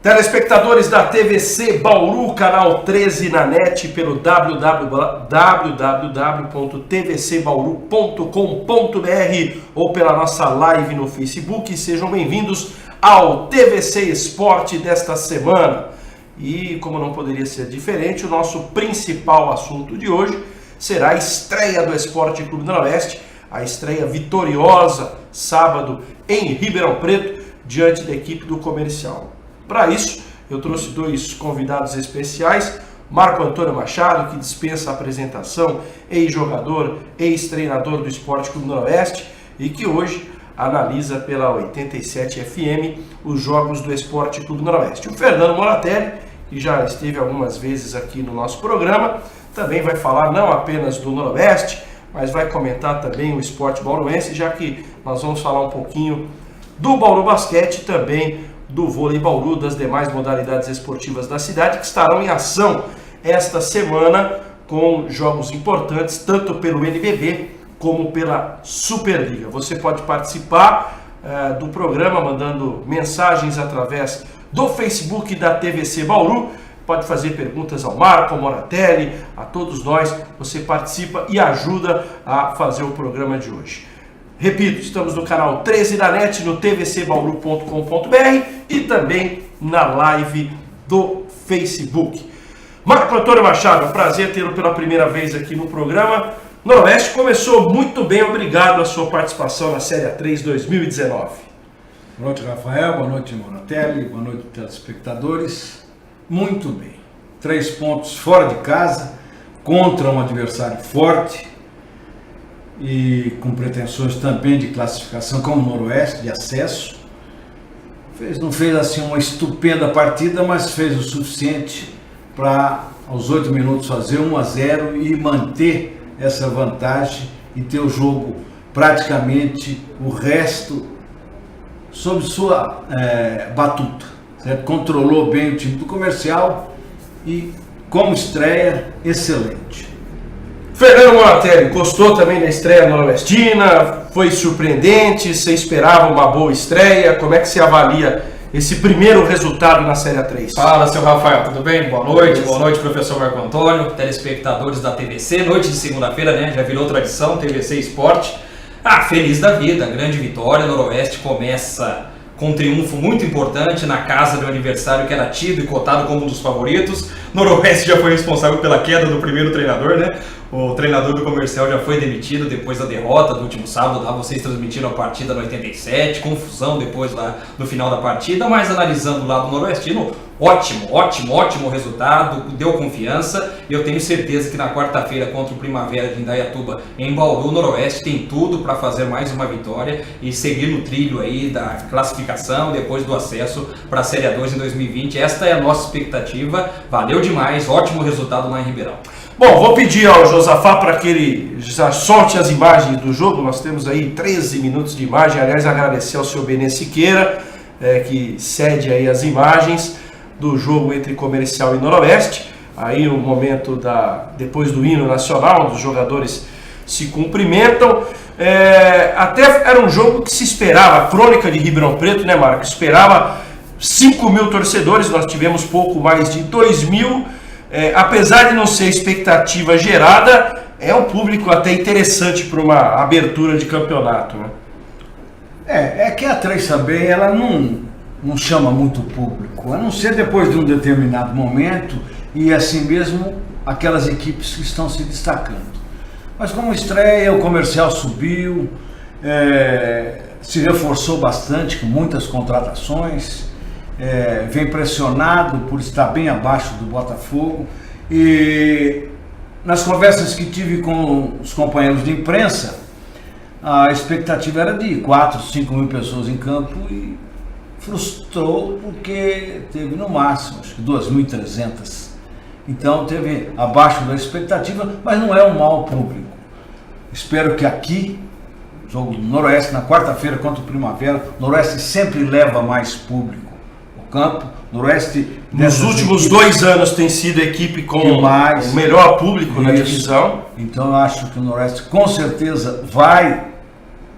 Telespectadores da TVC Bauru, canal 13 na net, pelo www.tvcbauru.com.br ou pela nossa live no Facebook. Sejam bem-vindos ao TVC Esporte desta semana. E, como não poderia ser diferente, o nosso principal assunto de hoje será a estreia do Esporte Clube do Noroeste, a estreia vitoriosa, sábado, em Ribeirão Preto, diante da equipe do Comercial. Para isso, eu trouxe dois convidados especiais, Marco Antônio Machado, que dispensa a apresentação, ex-jogador, ex-treinador do Esporte Clube do Noroeste, e que hoje analisa pela 87 FM os jogos do Esporte Clube do Noroeste. O Fernando Moratelli, que já esteve algumas vezes aqui no nosso programa, também vai falar não apenas do Noroeste, mas vai comentar também o esporte bauruense, já que nós vamos falar um pouquinho do Bauru Basquete e também do vôlei Bauru, das demais modalidades esportivas da cidade, que estarão em ação esta semana com jogos importantes, tanto pelo NBB como pela Superliga. Você pode participar do programa mandando mensagens através do Facebook da TVC Bauru, pode fazer perguntas ao Marco, ao Moratelli, a todos nós, você participa e ajuda a fazer o programa de hoje. Repito, estamos no canal 13 da net, no tvcbauru.com.br e também na live do Facebook. Marco Antônio Machado, prazer tê-lo pela primeira vez aqui no programa. Noroeste começou muito bem, obrigado a sua participação na Série A3 2019. Boa noite, Rafael, boa noite, Moratelli, boa noite, telespectadores. Muito bem, 3 pontos fora de casa, contra um adversário forte e com pretensões também de classificação como o Noroeste, de acesso. Não fez assim uma estupenda partida, mas fez o suficiente para aos 8 minutos fazer 1-0 e manter essa vantagem e ter o jogo praticamente o resto sob sua batuta, certo? Controlou bem o time do Comercial e como estreia, excelente. Fernando Moratelli, gostou também da estreia noroestina? Foi surpreendente? Você esperava uma boa estreia? Como é que você avalia esse primeiro resultado na Série A3? Fala, seu Rafael, tudo bem? Boa noite, professor Marco Antônio, telespectadores da TVC, noite de segunda-feira, né? Já virou tradição, TVC Esporte. Feliz da vida, grande vitória, Noroeste começa com um triunfo muito importante na casa do adversário que era tido e cotado como um dos favoritos. Noroeste já foi responsável pela queda do primeiro treinador, né? O treinador do Comercial já foi demitido depois da derrota do último sábado. Lá vocês transmitiram a partida no 87, confusão depois lá no final da partida, mas analisando o lado noroestino, ótimo resultado, deu confiança. Eu tenho certeza que na quarta-feira contra o Primavera de Indaiatuba em Bauru, o Noroeste tem tudo para fazer mais uma vitória e seguir no trilho aí da classificação depois do acesso para a Série A2 em 2020. Esta é a nossa expectativa, valeu demais, ótimo resultado lá em Ribeirão. Bom, vou pedir ao Josafá para que ele já solte as imagens do jogo. Nós temos aí 13 minutos de imagem. Aliás, agradecer ao seu Benê Siqueira, que cede aí as imagens do jogo entre Comercial e Noroeste. Aí o momento depois do hino nacional, onde os jogadores se cumprimentam. Até era um jogo que se esperava, a crônica de Ribeirão Preto, né, Marco? Esperava 5 mil torcedores, nós tivemos pouco mais de 2 mil. Apesar de não ser expectativa gerada, é um público até interessante para uma abertura de campeonato, né? É que a 3 também, ela não chama muito público, a não ser depois de um determinado momento e assim mesmo aquelas equipes que estão se destacando. Mas como estreia, o Comercial subiu, se reforçou bastante com muitas contratações, vem pressionado por estar bem abaixo do Botafogo e nas conversas que tive com os companheiros de imprensa, a expectativa era de 4, 5 mil pessoas em campo e frustrou porque teve no máximo, acho que 2.300. Então teve abaixo da expectativa, mas não é um mau público. Espero que aqui, jogo do Noroeste na quarta-feira contra o Primavera, o Noroeste sempre leva mais público ao campo. Noroeste nos últimos 2 anos tem sido a equipe com o melhor público na divisão. Então eu acho que o Noroeste com certeza vai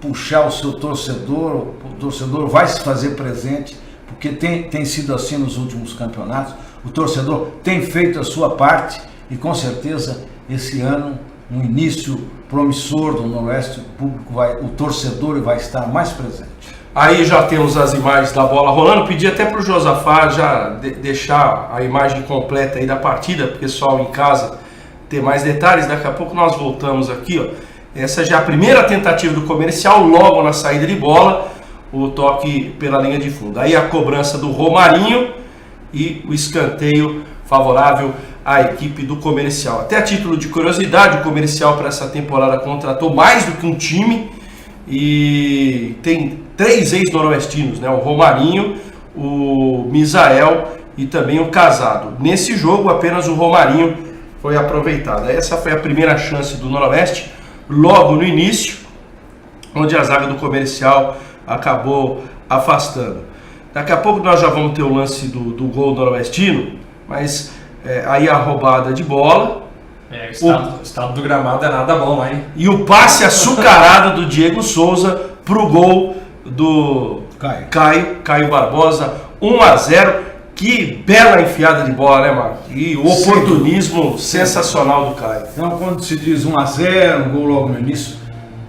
puxar o seu torcedor, o torcedor vai se fazer presente, porque tem sido assim nos últimos campeonatos. O torcedor tem feito a sua parte e com certeza esse ano, no início promissor do Noroeste, o torcedor vai estar mais presente. Aí já temos as imagens da bola rolando. Pedi até para o Josafá já deixar a imagem completa aí da partida, para o pessoal em casa ter mais detalhes. Daqui a pouco nós voltamos aqui, ó. Essa já é a primeira tentativa do Comercial, logo na saída de bola, o toque pela linha de fundo. Aí a cobrança do Romarinho e o escanteio favorável à equipe do Comercial. Até a título de curiosidade, o Comercial para essa temporada contratou mais do que um time e tem 3 ex-noroestinos, né? O Romarinho, o Misael e também o Casado. Nesse jogo apenas o Romarinho foi aproveitado. Essa foi a primeira chance do Noroeste, logo no início, onde a zaga do Comercial acabou afastando. Daqui a pouco nós já vamos ter o lance do gol noroestino, mas aí a roubada de bola. O estado do gramado é nada bom, hein? E o passe açucarado do Diego Souza pro gol do Caio Barbosa, 1-0. Que bela enfiada de bola, né, Marco? E o oportunismo sensacional do Caio. Então, quando se diz 1-0, um gol logo no início,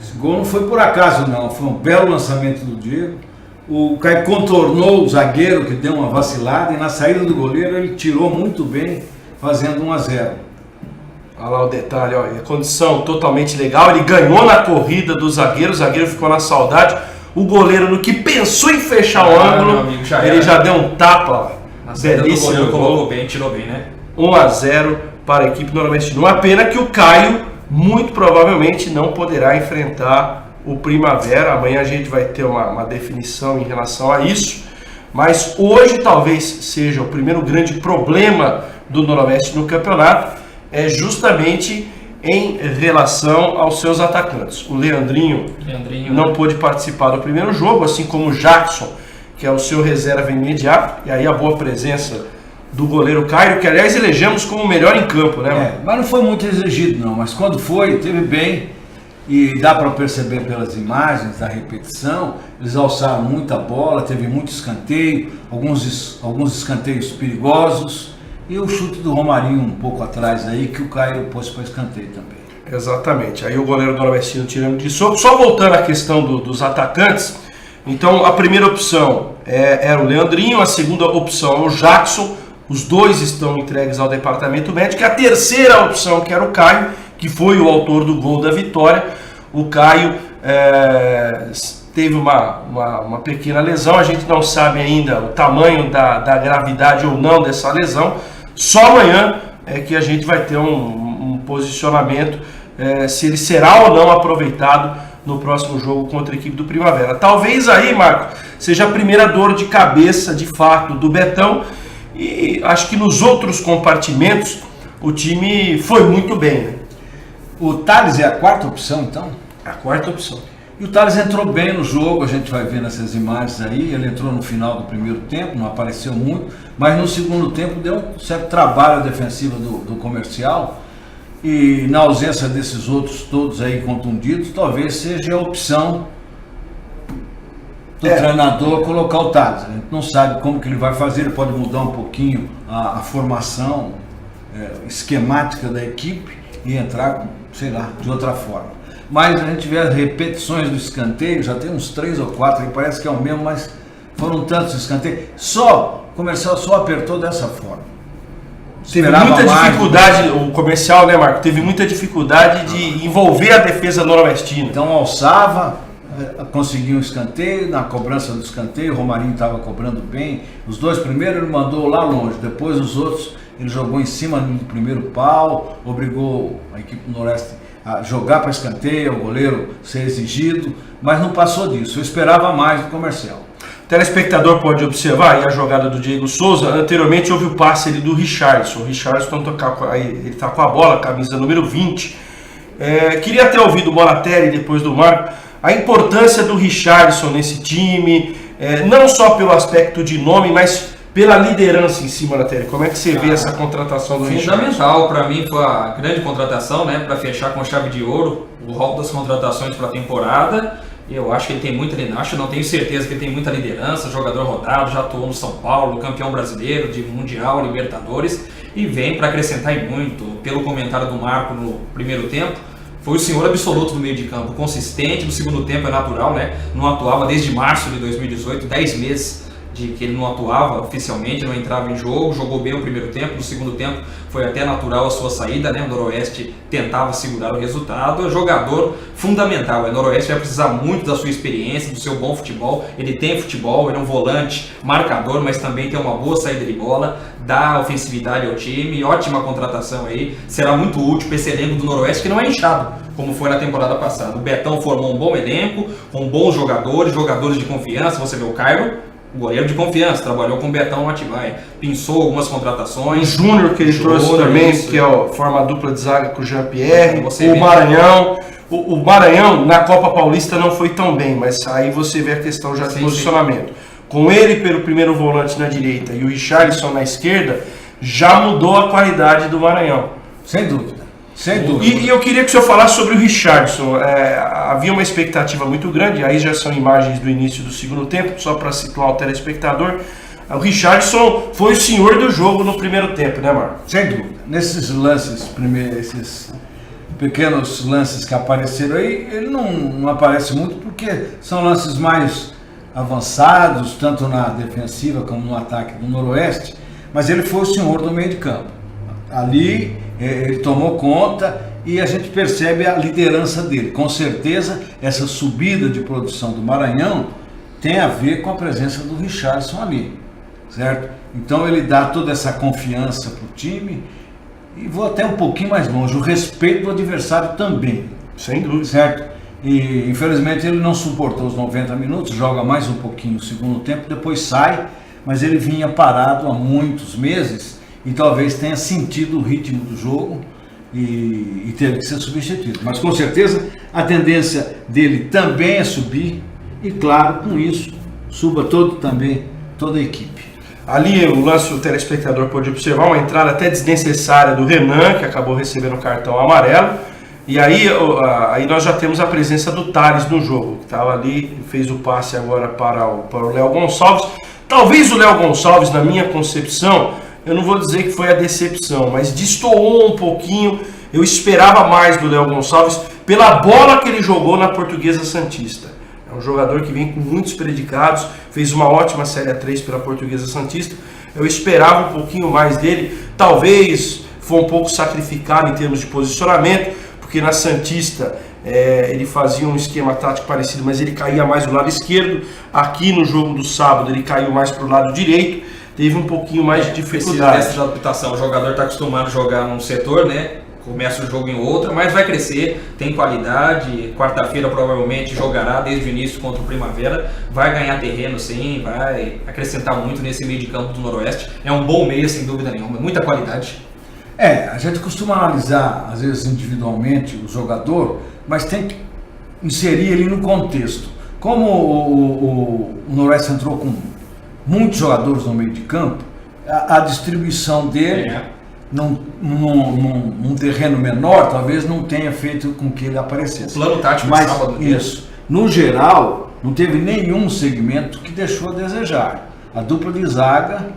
esse gol não foi por acaso, não. Foi um belo lançamento do Diego. O Caio contornou o zagueiro, que deu uma vacilada, e na saída do goleiro ele tirou muito bem, fazendo 1-0. Olha lá o detalhe, ó, a condição totalmente legal. Ele ganhou na corrida do zagueiro, o zagueiro ficou na saudade. O goleiro, no que pensou em fechar o ângulo, ele já deu um tapa. Belíssimo, colocou bem, tirou bem, né? 1-0 para a equipe noroestina. Uma pena que o Caio, muito provavelmente, não poderá enfrentar o Primavera. Amanhã a gente vai ter uma definição em relação a isso. Mas hoje talvez seja o primeiro grande problema do Noroeste no campeonato, é justamente em relação aos seus atacantes. O Leandrinho não pôde participar do primeiro jogo, assim como o Jackson, que é o seu reserva imediato, e aí a boa presença do goleiro Caio, que aliás elegemos como o melhor em campo, né? Mas não foi muito exigido não, mas quando foi, teve bem, e dá para perceber pelas imagens da repetição, eles alçaram muita bola, teve muito escanteio, alguns escanteios perigosos, e o chute do Romarinho um pouco atrás aí, que o Caio pôs para escanteio também. Exatamente, aí o goleiro noroestino tirando de soco. Só voltando à questão dos atacantes, então a primeira opção era o Leandrinho, a segunda opção é o Jackson, os dois estão entregues ao departamento médico. A terceira opção, que era o Caio, que foi o autor do gol da vitória. O Caio teve uma pequena lesão, a gente não sabe ainda o tamanho da gravidade ou não dessa lesão. Só amanhã é que a gente vai ter um posicionamento se ele será ou não aproveitado no próximo jogo contra a equipe do Primavera. Talvez aí, Marco, seja a primeira dor de cabeça, de fato, do Betão, e acho que nos outros compartimentos o time foi muito bem, né? O Thales é a quarta opção, então? A quarta opção. E o Thales entrou bem no jogo, a gente vai ver nessas imagens aí, ele entrou no final do primeiro tempo, não apareceu muito, mas no segundo tempo deu um certo trabalho defensivo do Comercial, e na ausência desses outros todos aí contundidos, talvez seja a opção do treinador colocar o Thales. A gente não sabe como que ele vai fazer, ele pode mudar um pouquinho a formação esquemática da equipe e entrar, sei lá, de outra forma. Mas a gente vê as repetições do escanteio, já tem uns 3 ou 4, aí parece que é o mesmo, mas foram tantos escanteios. O Comercial só apertou dessa forma. Teve muita dificuldade, o Comercial, né, Marco? Teve muita dificuldade de envolver a defesa noroestina. Então alçava, conseguiu um escanteio, na cobrança do escanteio, o Romarinho estava cobrando bem. Os dois primeiros ele mandou lá longe, depois os outros ele jogou em cima do primeiro pau, obrigou a equipe do Noroeste a jogar para escanteio, o goleiro ser exigido, mas não passou disso. Eu esperava mais do Comercial. O telespectador pode observar aí a jogada do Diego Souza. Anteriormente houve o passe ali do Richarlison. O Richarlison ele está com a bola, camisa número 20. Queria ter ouvido o Bonatelli depois do Marco, a importância do Richarlison nesse time, não só pelo aspecto de nome, mas pela liderança em cima da tela. Como é que você vê essa contratação do Richarlison? Fundamental, para mim foi a grande contratação, né, para fechar com chave de ouro o rol das contratações para a temporada. Eu acho que ele tem muita liderança, não tenho certeza que ele tem muita liderança, jogador rodado, já atuou no São Paulo, campeão brasileiro de Mundial, Libertadores, e vem para acrescentar e muito. Pelo comentário do Marco no primeiro tempo, foi o senhor absoluto do meio de campo, consistente, no segundo tempo é natural, né? Não atuava desde março de 2018, 10 meses de que ele não atuava oficialmente, não entrava em jogo, jogou bem o primeiro tempo, no segundo tempo foi até natural a sua saída, né? O Noroeste tentava segurar o resultado, é jogador fundamental, o Noroeste vai precisar muito da sua experiência, do seu bom futebol, ele tem futebol, ele é um volante, marcador, mas também tem uma boa saída de bola, dá ofensividade ao time, ótima contratação aí, será muito útil para esse elenco do Noroeste que não é inchado, como foi na temporada passada. O Betão formou um bom elenco, com bons jogadores, jogadores de confiança, você vê o Cairo, goleiro de confiança, trabalhou com o Betão no Atibaia, pensou algumas contratações. O Júnior que ele trouxe também, isso, que forma dupla de zaga com o Jean-Pierre, o Maranhão. O Maranhão na Copa Paulista não foi tão bem, mas aí você vê a questão já de posicionamento. Sim. Com ele pelo primeiro volante na direita e o Richarlison na esquerda, já mudou a qualidade do Maranhão. Sem dúvida. Sem dúvida. E eu queria que o senhor falasse sobre o Richarlison. Havia uma expectativa muito grande, aí já são imagens do início do segundo tempo, só para situar o telespectador. O Richarlison foi o senhor do jogo no primeiro tempo, né, Marco? Sem dúvida. Nesses lances, esses pequenos lances que apareceram aí, ele não aparece muito porque são lances mais avançados, tanto na defensiva como no ataque do Noroeste, mas ele foi o senhor do meio de campo. Ali ele tomou conta e a gente percebe a liderança dele. Com certeza essa subida de produção do Maranhão tem a ver com a presença do Richarlison ali, certo? Então ele dá toda essa confiança para o time e vou até um pouquinho mais longe, o respeito do adversário também. Sem dúvida. Certo? E infelizmente ele não suportou os 90 minutos, joga mais um pouquinho no segundo tempo, depois sai, mas ele vinha parado há muitos meses e talvez tenha sentido o ritmo do jogo e teve que ser substituído. Mas com certeza a tendência dele também é subir e claro, com isso, suba também toda a equipe. Ali o lance, o telespectador pôde observar uma entrada até desnecessária do Renan, que acabou recebendo o cartão amarelo. E aí nós já temos a presença do Thales no jogo, que estava ali, fez o passe agora para o Léo Gonçalves. Talvez o Léo Gonçalves, na minha concepção, eu não vou dizer que foi a decepção, mas destoou um pouquinho. Eu esperava mais do Léo Gonçalves pela bola que ele jogou na Portuguesa Santista. É um jogador que vem com muitos predicados, fez uma ótima Série A3 pela Portuguesa Santista. Eu esperava um pouquinho mais dele, talvez foi um pouco sacrificado em termos de posicionamento, porque na Santista ele fazia um esquema tático parecido, mas ele caía mais do lado esquerdo. Aqui no jogo do sábado ele caiu mais para o lado direito, teve um pouquinho mais de dificuldade. Precisa dessa adaptação, o jogador está acostumado a jogar num setor, né? Começa o jogo em outro, mas vai crescer, tem qualidade, quarta-feira provavelmente jogará desde o início contra o Primavera, vai ganhar terreno sim, vai acrescentar muito nesse meio de campo do Noroeste, é um bom meio sem dúvida nenhuma, muita qualidade. A gente costuma analisar às vezes individualmente o jogador, mas tem que inserir ele no contexto. Como o Noroeste entrou com muitos jogadores no meio de campo, a distribuição dele... Num terreno menor, talvez não tenha feito com que ele aparecesse. O plano tático mas sábado, isso, no geral, não teve nenhum segmento que deixou a desejar. A dupla de zaga,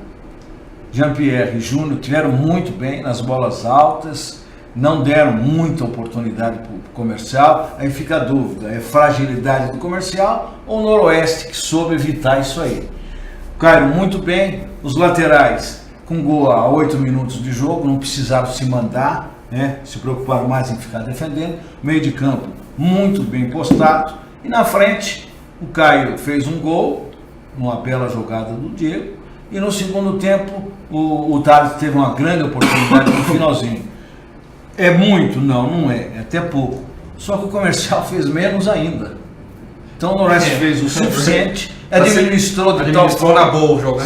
Jean-Pierre e Júnior, tiveram muito bem nas bolas altas, não deram muita oportunidade para o Comercial. Aí fica a dúvida, é fragilidade do Comercial ou o Noroeste que soube evitar isso aí? Caíram muito bem, os laterais com gol a 8 minutos de jogo, não precisaram se mandar, né? Se preocuparam mais em ficar defendendo. Meio de campo muito bem postado. E na frente, o Caio fez um gol, numa bela jogada do Diego. E no segundo tempo, o Thales teve uma grande oportunidade no finalzinho. É muito? Não é. É até pouco. Só que o Comercial fez menos ainda. Então o Noroeste fez o suficiente, administrou na boa o jogo, né?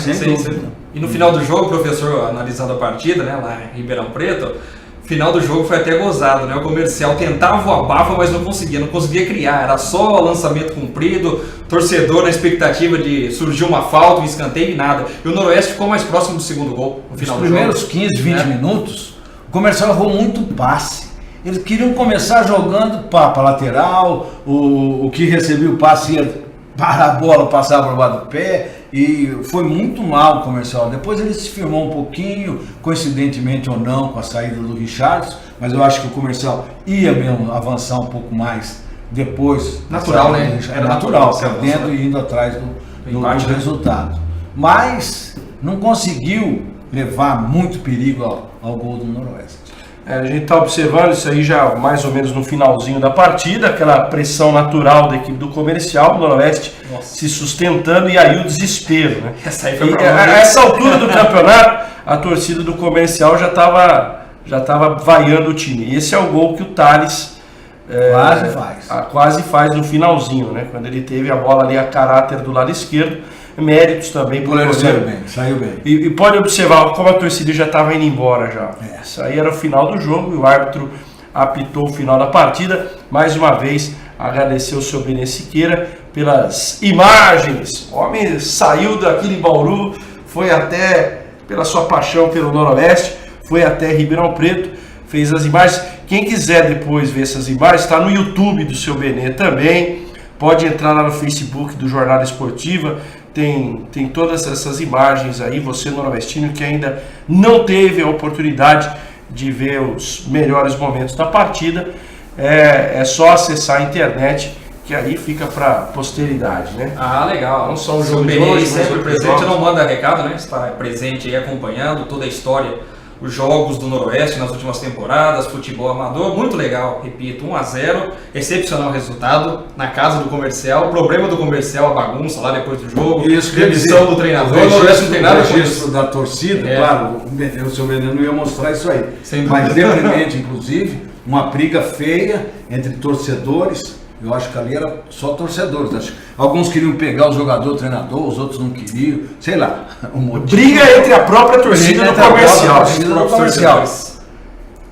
E no final do jogo, o professor analisando a partida, né, lá em Ribeirão Preto, final do jogo foi até gozado, né? O Comercial tentava o abafa, mas não conseguia criar, era só lançamento comprido, torcedor na expectativa de surgir uma falta, um escanteio e nada. E o Noroeste ficou mais próximo do segundo gol no final do jogo. Nos primeiros 15, 20 minutos, o Comercial errou muito passe. Eles queriam começar jogando para lateral, o que recebia o passe ia para a bola, passava por baixo do pé, e foi muito mal o Comercial. Depois ele se firmou um pouquinho, coincidentemente ou não, com a saída do Richarlison, mas eu acho que o Comercial ia mesmo avançar um pouco mais depois. Natural, né? Era natural, perdendo e indo atrás do resultado. Mas não conseguiu levar muito perigo ao gol do Noroeste. A gente está observando isso aí já mais ou menos no finalzinho da partida, aquela pressão natural da equipe do Comercial, o Noroeste se sustentando, e aí o desespero, né? A essa altura do campeonato, a torcida do Comercial já estava vaiando o time. Esse é o gol que o Thales quase faz no finalzinho, né? Quando ele teve a bola ali a caráter do lado esquerdo. Méritos também por ele. Saiu bem. E pode observar como a torcida já estava indo embora já. Isso aí era o final do jogo e o árbitro apitou o final da partida. Mais uma vez, agradecer o seu Benê Siqueira pelas imagens. O homem saiu daqui de Bauru, foi até, pela sua paixão pelo Noroeste, foi até Ribeirão Preto, fez as imagens. Quem quiser depois ver essas imagens, está no YouTube do seu Benê também. Pode entrar lá no Facebook do Jornada Esportiva. Tem todas essas imagens aí, você noroestino que ainda não teve a oportunidade de ver os melhores momentos da partida, é só acessar a internet, que aí fica para posteridade, né? Ah, legal. Não só o jogo de hoje, sempre presente, não manda recado, né? Está presente aí acompanhando toda a história, os jogos do Noroeste nas últimas temporadas, futebol amador, muito legal, repito, 1-0, excepcional resultado na casa do Comercial, o problema do Comercial, a bagunça lá depois do jogo, demissão do treinador, o Noroeste não tem nada com isso. Da torcida, claro, o seu Benê não ia mostrar isso aí, mas deprimente, inclusive, uma briga feia entre torcedores. Eu acho que ali era só torcedores. Alguns queriam pegar o jogador, o treinador, os outros não queriam, sei lá. Briga entre a própria torcida do Comercial.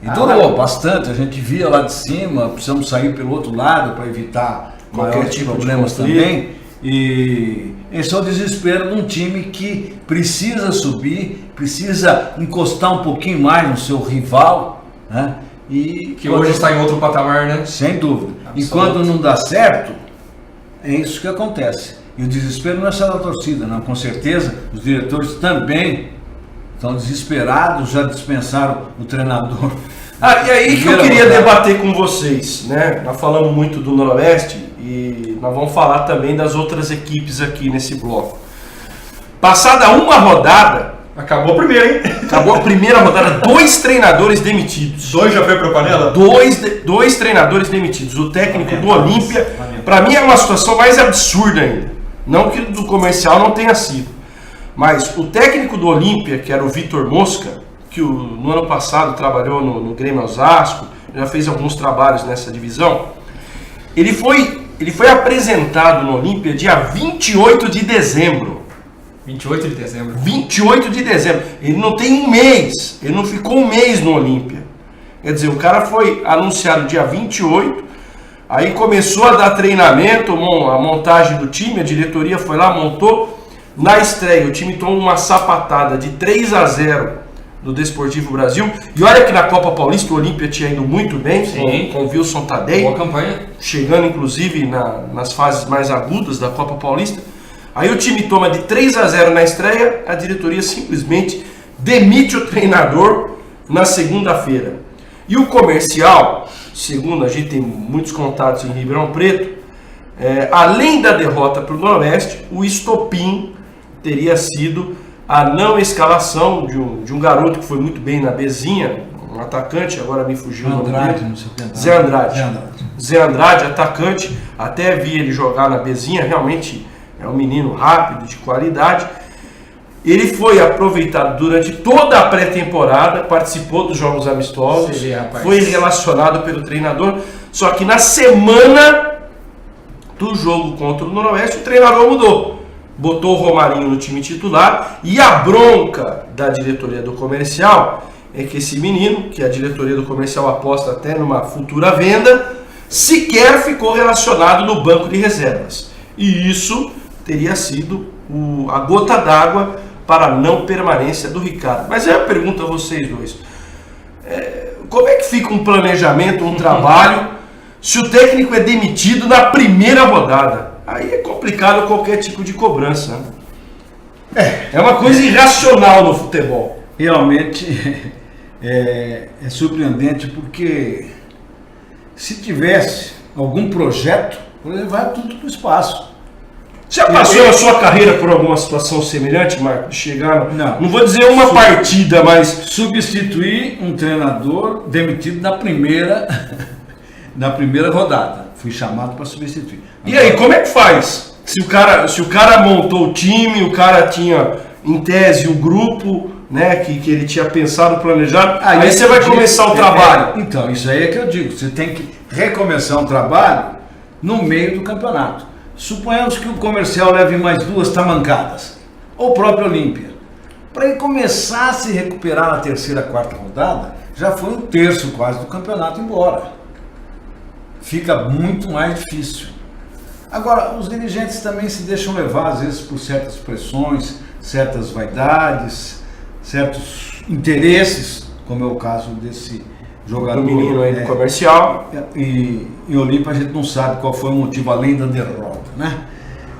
E durou bastante, a gente via lá de cima, precisamos sair pelo outro lado para evitar maiores problemas também. E esse é o desespero de um time que precisa subir, precisa encostar um pouquinho mais no seu rival, né? E que hoje está em outro patamar, né? Sem dúvida. Absoluto. E quando não dá certo, é isso que acontece. E o desespero não é só da torcida, não. Com certeza, os diretores também estão desesperados, já dispensaram o treinador. E aí que eu queria debater com vocês, né? Nós falamos muito do Noroeste e nós vamos falar também das outras equipes aqui nesse bloco. Passada uma rodada, acabou a primeira, hein? Acabou a primeira rodada, 2 treinadores demitidos. 2 já foi pra panela? 2 treinadores demitidos. O técnico do Olímpia, para mim é uma situação mais absurda ainda. Não que do Comercial não tenha sido. Mas o técnico do Olímpia, que era o Vitor Mosca, que no ano passado trabalhou no Grêmio Osasco, já fez alguns trabalhos nessa divisão, ele foi apresentado no Olímpia dia 28 de dezembro. 28 de dezembro. 28 de dezembro. Ele não tem um mês. Ele não ficou um mês no Olímpia. Quer dizer, o cara foi anunciado dia 28, aí começou a dar treinamento, a montagem do time, a diretoria foi lá, montou. Na estreia, o time tomou uma sapatada de 3-0 do Desportivo Brasil. E olha que na Copa Paulista o Olímpia tinha ido muito bem, com o Wilson Tadei. Boa campanha. Chegando, inclusive, nas fases mais agudas da Copa Paulista. Aí o time toma de 3-0 na estreia, a diretoria simplesmente demite o treinador na segunda-feira. E o Comercial, segundo a gente tem muitos contatos em Ribeirão Preto, além da derrota para o Noroeste, o estopim teria sido a não escalação de um garoto que foi muito bem na Bezinha, um atacante, agora me fugiu o nome dele. Zé Andrade, atacante, até vi ele jogar na Bezinha, realmente é um menino rápido, de qualidade. Ele foi aproveitado durante toda a pré-temporada, participou dos jogos amistosos, foi relacionado pelo treinador, só que na semana do jogo contra o Noroeste, o treinador mudou. Botou o Romarinho no time titular, e a bronca da diretoria do Comercial é que esse menino, que a diretoria do Comercial aposta até numa futura venda, sequer ficou relacionado no banco de reservas. E isso teria sido a gota d'água para a não permanência do Ricardo. Mas eu pergunto a vocês dois, Como é que fica um planejamento, um trabalho, se o técnico é demitido na primeira rodada? Aí é complicado qualquer tipo de cobrança. Né? É uma coisa irracional no futebol. Realmente é surpreendente, porque se tivesse algum projeto, por exemplo, vai tudo para o espaço. Já passou a sua carreira por alguma situação semelhante, Marco? De chegar, não vou dizer uma partida, mas substituir um treinador demitido na primeira rodada. Fui chamado para substituir. E aí, como é que faz? Se o cara montou o time, o cara tinha, em tese, o grupo, né, que ele tinha pensado, planejado, aí você vai começar o trabalho. Então, isso aí é que eu digo. Você tem que recomeçar um trabalho no meio do campeonato. Suponhamos que o Comercial leve mais 2 tamancadas, ou o próprio Olímpia. Para ele começar a se recuperar na terceira, quarta rodada, já foi 1/3 quase do campeonato embora. Fica muito mais difícil. Agora, os dirigentes também se deixam levar, às vezes, por certas pressões, certas vaidades, certos interesses, como é o caso desse jogador. O menino aí do Comercial. E em Olímpia a gente não sabe qual foi o motivo, além da derrota, né?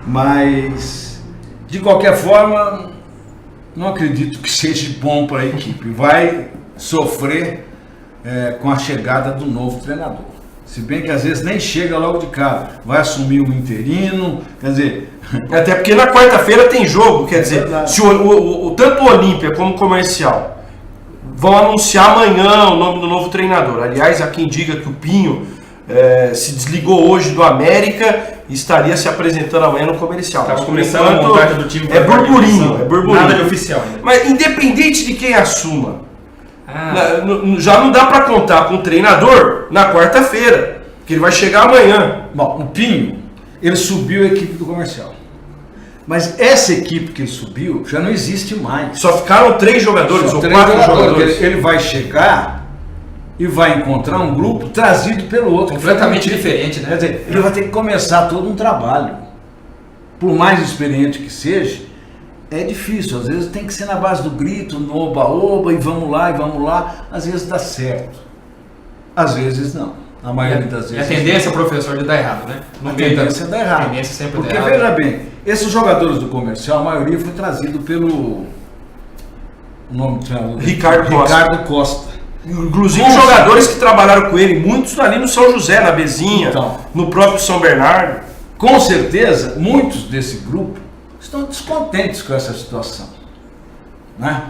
Mas, de qualquer forma, não acredito que seja bom para a equipe. Vai sofrer com a chegada do novo treinador. Se bem que às vezes nem chega logo de cara, vai assumir um interino, quer dizer... Até porque na quarta-feira tem jogo, quer dizer, se tanto o Olímpia como o Comercial vão anunciar amanhã o nome do novo treinador. Aliás, há quem diga que o Pinho se desligou hoje do América e estaria se apresentando amanhã no Comercial. Estava começando a montagem do time. É burburinho. Nada de oficial ainda. Mas independente de quem assuma, já não dá para contar com o treinador na quarta-feira, que ele vai chegar amanhã. Bom, o Pinho, ele subiu a equipe do Comercial. Mas essa equipe que ele subiu já não existe mais. Só ficaram 3 jogadores ou 4 jogadores. Ele vai chegar e vai encontrar um grupo trazido pelo outro. Completamente diferente, né? Quer dizer, ele vai ter que começar todo um trabalho. Por mais experiente que seja, é difícil. Às vezes tem que ser na base do grito, no oba-oba, e vamos lá. Às vezes dá certo. Às vezes não. A maioria das vezes. E a tendência, professor, de dar errado, né? A tendência é dar errado. A tendência sempre porque, dá errado. veja bem, esses jogadores do Comercial, a maioria foi trazido pelo... O nome do treinador? Ricardo Costa. Inclusive jogadores que trabalharam com ele, muitos ali no São José, na Bezinha, então, no próprio São Bernardo. Com certeza, muitos desse grupo estão descontentes com essa situação, né?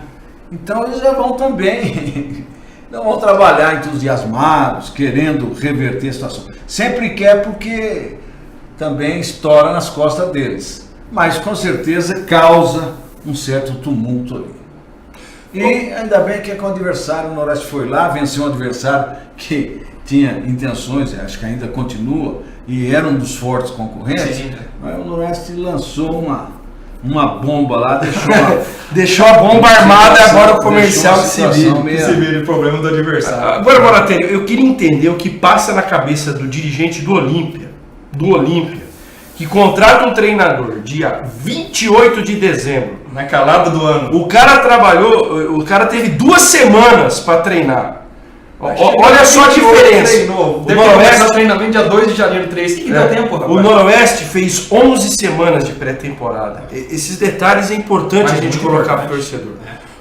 Então eles já vão também, não vão trabalhar entusiasmados, querendo reverter a situação. Sempre quer, porque também estoura nas costas deles, mas com certeza causa um certo tumulto ali. E ainda bem que é com o adversário, o Noroeste foi lá, venceu um adversário que tinha intenções, acho que ainda continua, e era um dos fortes concorrentes. Sim. Mas o Noroeste lançou uma bomba lá, deixou a bomba armada, agora o Comercial que se vira o problema do adversário. Agora, Bonatelli, eu queria entender o que passa na cabeça do dirigente do Olímpia, que contrata um treinador dia 28 de dezembro. Na calada do ano. O cara teve 2 semanas para treinar. Olha só a diferença. O Noroeste treinamento dia 2 de janeiro, 3. O que dá tempo, rapaz? O Noroeste fez 11 semanas de pré-temporada. Esses detalhes é importante a gente colocar para o torcedor.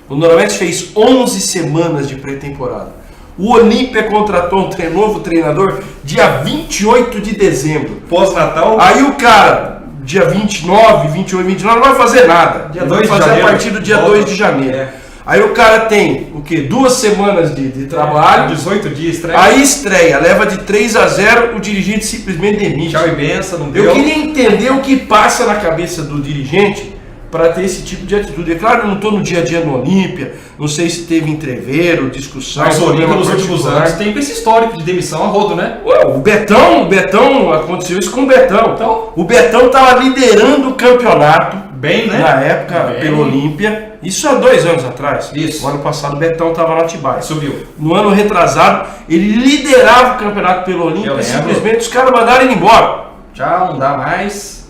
O Noroeste fez 11 semanas de pré-temporada. O Olímpia contratou um novo treinador dia 28 de dezembro. Pós-Natal. Aí o cara, dia 29, 28, 29, não vai fazer nada. Dia 2 de fazer janeiro, a partir do dia 2 de janeiro. Aí o cara tem, 2 semanas de trabalho. 18 dias, estreia. Aí estreia, leva de 3-0, o dirigente simplesmente demite. Tchau e benção, não deu. Eu queria entender o que passa na cabeça do dirigente para ter esse tipo de atitude. É claro que eu não estou no dia a dia no Olímpia, não sei se teve entreveiro, discussão. Mas o Olímpia nos últimos anos tem esse histórico de demissão a rodo, né? O Betão, aconteceu isso com o Betão. Então, o Betão estava liderando o campeonato, bem, né? Na época, pelo Olímpia. Isso há 2 anos atrás. Isso. O ano passado o Betão estava no Atibaia. Subiu. No ano retrasado, ele liderava o campeonato pelo Olímpia e simplesmente os caras mandaram ele embora. Já não dá mais.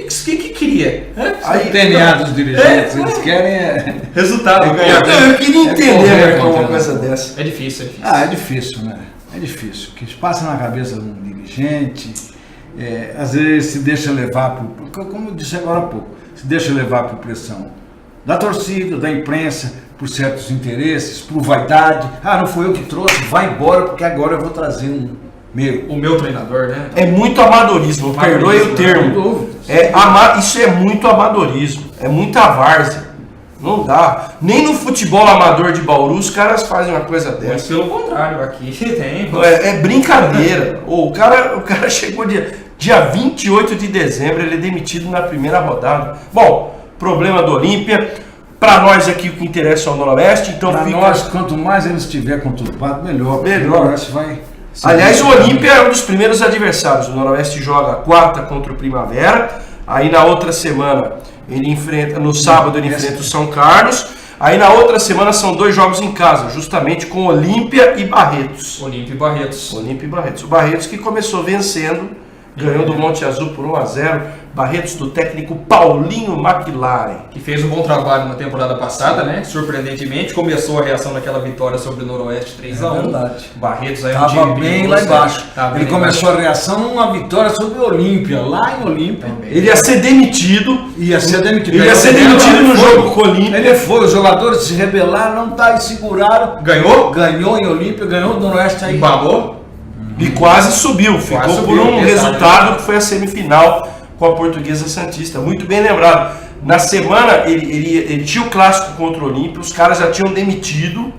O que queria? Aí o DNA dos dirigentes, eles querem resultado, ganhar. Eu queria entender uma coisa dessa. É difícil. É difícil, né? É difícil. O que passa na cabeça de um dirigente, às vezes se deixa levar por, como eu disse agora há pouco, se deixa levar por pressão da torcida, da imprensa, por certos interesses, por vaidade. Não foi eu que trouxe, vai embora porque agora eu vou trazer o meu treinador, né? É muito amadorismo, perdoe o termo. Isso é muito amadorismo, é muita várzea. Não dá. Nem no futebol amador de Bauru os caras fazem uma coisa dessa. Mas pelo contrário, aqui tem. É brincadeira. O cara chegou dia 28 de dezembro, ele é demitido na primeira rodada. Bom, problema do Olímpia. Para nós aqui o que interessa é o Noroeste, então para nós, quanto mais ele estiver conturbado, melhor. O Noroeste vai... Aliás, o Olímpia é um dos primeiros adversários. O Noroeste joga a quarta contra o Primavera. Aí na outra semana, no sábado ele enfrenta o São Carlos. Aí na outra semana são 2 jogos em casa, justamente com Olímpia e Barretos. Olímpia e Barretos. O Barretos que começou vencendo, ganhou do Monte Azul por 1-0. Barretos do técnico Paulinho McLaren. Que fez um bom trabalho na temporada passada, né? Surpreendentemente, começou a reação naquela vitória sobre o Noroeste 3-1. É verdade. Barretos aí estava bem lá embaixo. Ele começou a reação numa vitória sobre o Olímpia, lá em Olímpia. Ele ia ser demitido. Ele ia ser demitido no jogo com o Olímpia. Ele foi, os jogadores se rebelaram, não tá, e seguraram. Ganhou? Ganhou em Olímpia, ganhou do Noroeste aí. Embalou. E quase subiu. Ficou por um resultado que foi a semifinal com a Portuguesa Santista. Muito bem lembrado. Na semana ele tinha o clássico contra o Olímpia, os caras já tinham demitido.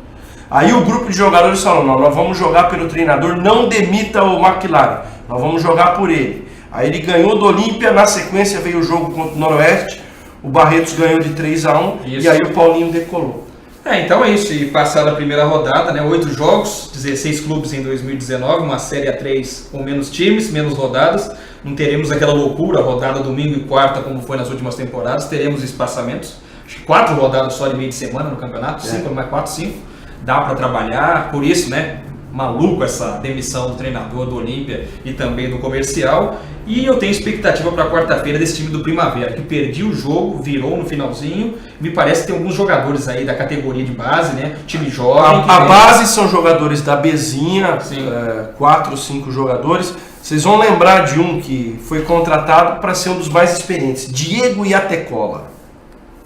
Aí o grupo de jogadores falou: não, nós vamos jogar pelo treinador, não demita o McLaren, nós vamos jogar por ele. Aí ele ganhou do Olímpia, na sequência veio o jogo contra o Noroeste, o Barretos ganhou de 3-1 e aí o Paulinho decolou. Então é isso, e passada a primeira rodada, né, 8 jogos, 16 clubes em 2019, uma série A3 com menos times, menos rodadas. Não teremos aquela loucura, rodada domingo e quarta, como foi nas últimas temporadas. Teremos espaçamentos, acho que 4 rodadas só de meio de semana no campeonato, 5, mais 4, 5. Dá para trabalhar, por isso, né, maluco essa demissão do treinador do Olímpia e também do Comercial. E eu tenho expectativa para quarta-feira desse time do Primavera, que perdia o jogo, virou no finalzinho. Me parece que tem alguns jogadores aí da categoria de base, né? Time jovem. A base são jogadores da Bezinha, 4 ou 5 jogadores. Vocês vão lembrar de um que foi contratado para ser um dos mais experientes, Diego Iatecola.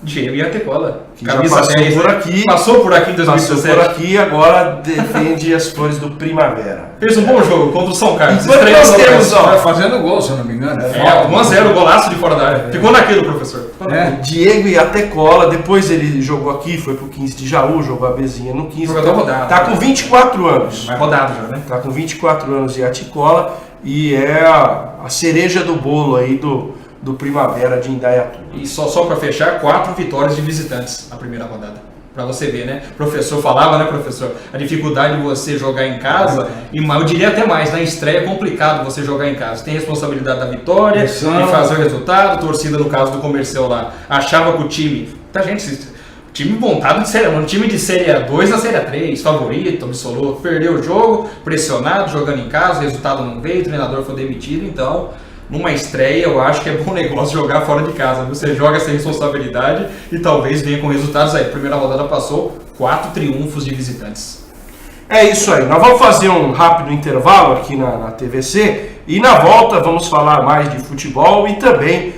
Diego Iatecola, que já passou 10, por aqui. Passou por aqui em 2017. Passou por aqui e agora defende as flores do Primavera. Fez um bom jogo contra o São Carlos. Enquanto nós temos, fazendo gol, se eu não me engano. 1-0, golaço de fora da área. Ficou naquilo, professor. Diego Iatecola, depois ele jogou aqui, foi pro 15 de Jaú, jogou a Bezinha no 15. Tá com 24 anos. Mais rodado já, né? Tá com 24 anos Iatecola e é a cereja do bolo aí do Primavera de Indaiatuba. E só para fechar, 4 vitórias de visitantes na primeira rodada. Para você ver, né? O professor falava, né, professor? A dificuldade de você jogar em casa, e eu diria até mais, na estreia é complicado você jogar em casa. Tem responsabilidade da vitória, de fazer o resultado, torcida no caso do Comercial lá. Achava que o time... time montado de série, um time de Série A2 na Série A3, favorito, absoluto. Perdeu o jogo, pressionado, jogando em casa, o resultado não veio, o treinador foi demitido, então... Numa estreia, eu acho que é bom negócio jogar fora de casa. Você joga sem responsabilidade e talvez venha com resultados aí. A primeira rodada passou 4 triunfos de visitantes. É isso aí. Nós vamos fazer um rápido intervalo aqui na TVC e na volta vamos falar mais de futebol e também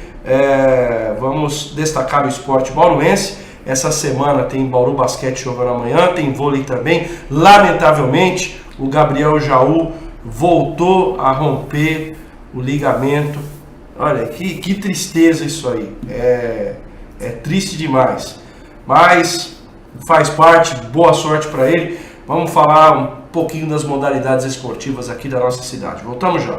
vamos destacar o esporte bauruense. Essa semana tem Bauru Basquete jogando amanhã, tem vôlei também. Lamentavelmente, o Gabriel Jaú voltou a romper o ligamento. Olha, que tristeza isso aí. É triste demais. Mas faz parte, boa sorte para ele. Vamos falar um pouquinho das modalidades esportivas aqui da nossa cidade. Voltamos já.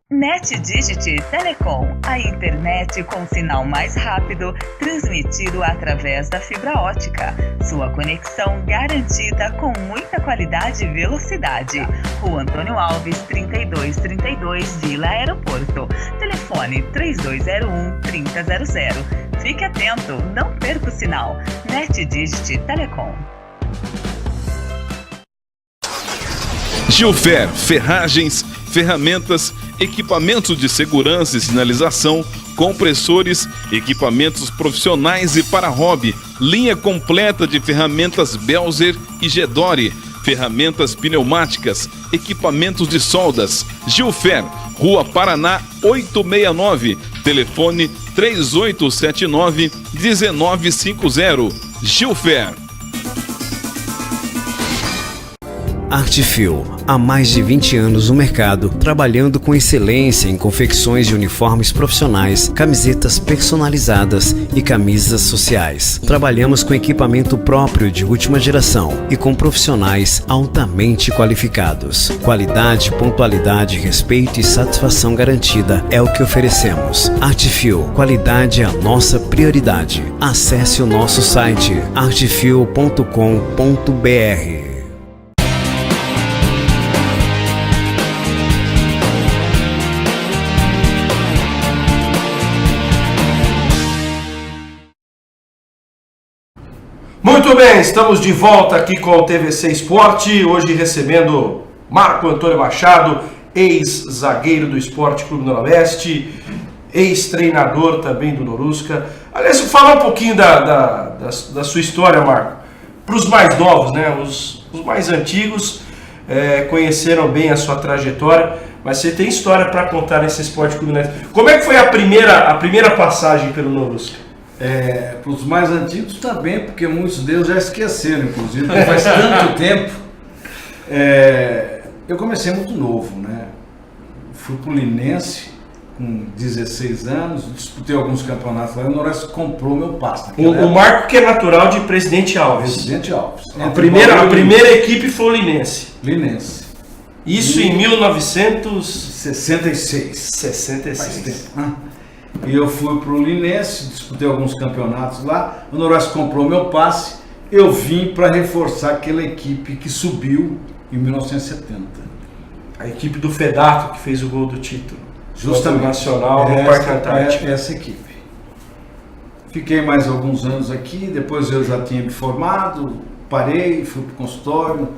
NetDigit Telecom, a internet com sinal mais rápido, transmitido através da fibra ótica. Sua conexão garantida com muita qualidade e velocidade. Rua Antônio Alves, 3232, Vila Aeroporto. Telefone 3201-3000. Fique atento, não perca o sinal. NetDigit Telecom. Gilfer, ferragens, ferramentas, equipamentos de segurança e sinalização, compressores, equipamentos profissionais e para hobby, linha completa de ferramentas Belzer e Gedore, ferramentas pneumáticas, equipamentos de soldas. Gilfer, Rua Paraná 869, telefone 3879-1950. Gilfer. Artfil, há mais de 20 anos no mercado, trabalhando com excelência em confecções de uniformes profissionais, camisetas personalizadas e camisas sociais. Trabalhamos com equipamento próprio de última geração e com profissionais altamente qualificados. Qualidade, pontualidade, respeito e satisfação garantida é o que oferecemos. Artfil, qualidade é a nossa prioridade. Acesse o nosso site artfil.com.br. Muito bem, estamos de volta aqui com o TVC Esporte, hoje recebendo Marco Antônio Machado, ex-zagueiro do Esporte Clube Noroeste, ex-treinador também do Norusca. Aliás, falar um pouquinho da sua história, Marco, para os mais novos, né? Os mais antigos conheceram bem a sua trajetória, mas você tem história para contar nesse Esporte Clube Noroeste. Como é que foi a primeira passagem pelo Norusca? Para os mais antigos também, porque muitos deles já esqueceram, inclusive, porque faz tanto tempo. Eu comecei muito novo, né? Fui pro Linense com 16 anos, disputei alguns campeonatos lá e o Noroeste comprou meu passe. O Marco, que é natural de Presidente Alves. Presidente Alves. A primeira equipe foi o Linense. Linense. Isso em 1966. 66. E eu fui para o Linense, disputei alguns campeonatos lá, o Noroeste comprou meu passe, eu vim para reforçar aquela equipe que subiu em 1970. A equipe do Fedato que fez o gol do título. Justamente. Nacional no Parque Antártico. Essa equipe. Fiquei mais alguns anos aqui, depois eu já tinha me formado, parei, fui para o consultório,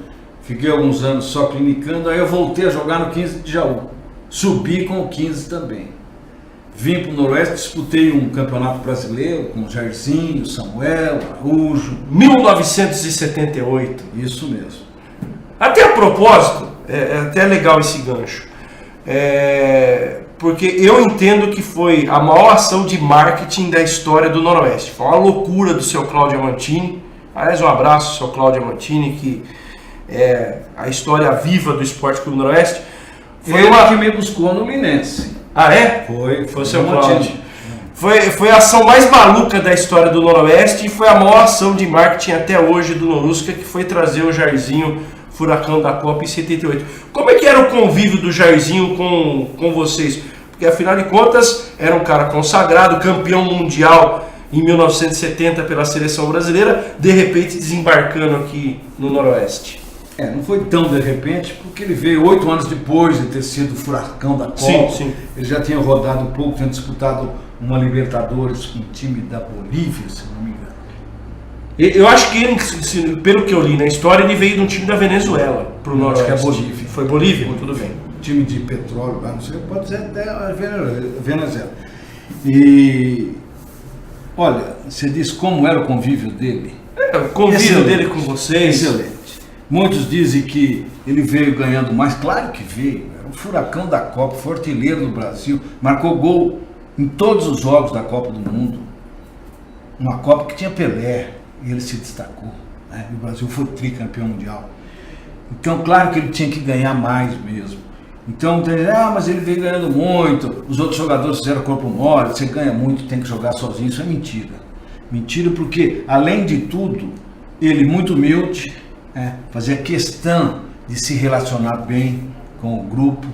fiquei alguns anos só clinicando, aí eu voltei a jogar no 15 de Jaú. Subi com o 15 também. Vim para o Noroeste, disputei um campeonato brasileiro com o Jairzinho, Samuel, Araújo. 1978. Isso mesmo. Até a propósito, é até legal esse gancho. Porque eu entendo que foi a maior ação de marketing da história do Noroeste. Foi uma loucura do seu Cláudio Amantini. Aliás, um abraço ao seu Cláudio Amantini, que é a história viva do Esporte Clube Noroeste. Foi ele que me buscou no Linense. Ah, é? Foi o seu Cláudio. Foi a ação mais maluca da história do Noroeste e foi a maior ação de marketing até hoje do Norusca, que foi trazer o Jairzinho, furacão da Copa, em 78. Como é que era o convívio do Jairzinho com vocês? Porque afinal de contas era um cara consagrado, campeão mundial em 1970 pela seleção brasileira, de repente desembarcando aqui no Noroeste. Não foi tão de repente, porque ele veio 8 anos depois de ter sido o furacão da Copa. Sim. Ele já tinha rodado um pouco, tinha disputado uma Libertadores com um time da Bolívia, se não me engano. Eu acho que ele, pelo que eu li na história, ele veio de um time da Venezuela para o Noroeste. Acho que é Bolívia. Foi Bolívia? Tudo bem. Time de petróleo, não sei, pode ser até a Venezuela. E olha, você diz como era o convívio dele. O convívio dele com vocês. Excelente. Muitos dizem que ele veio ganhando mais, claro que veio, era um furacão da Copa, foi artilheiro do Brasil, marcou gol em todos os jogos da Copa do Mundo, uma Copa que tinha Pelé, e ele se destacou, né? O Brasil foi tricampeão mundial, então claro que ele tinha que ganhar mais mesmo. Então, mas ele veio ganhando muito, os outros jogadores fizeram corpo mole, você ganha muito, tem que jogar sozinho, isso é mentira. Mentira porque, além de tudo, ele muito humilde, fazia questão de se relacionar bem com o grupo,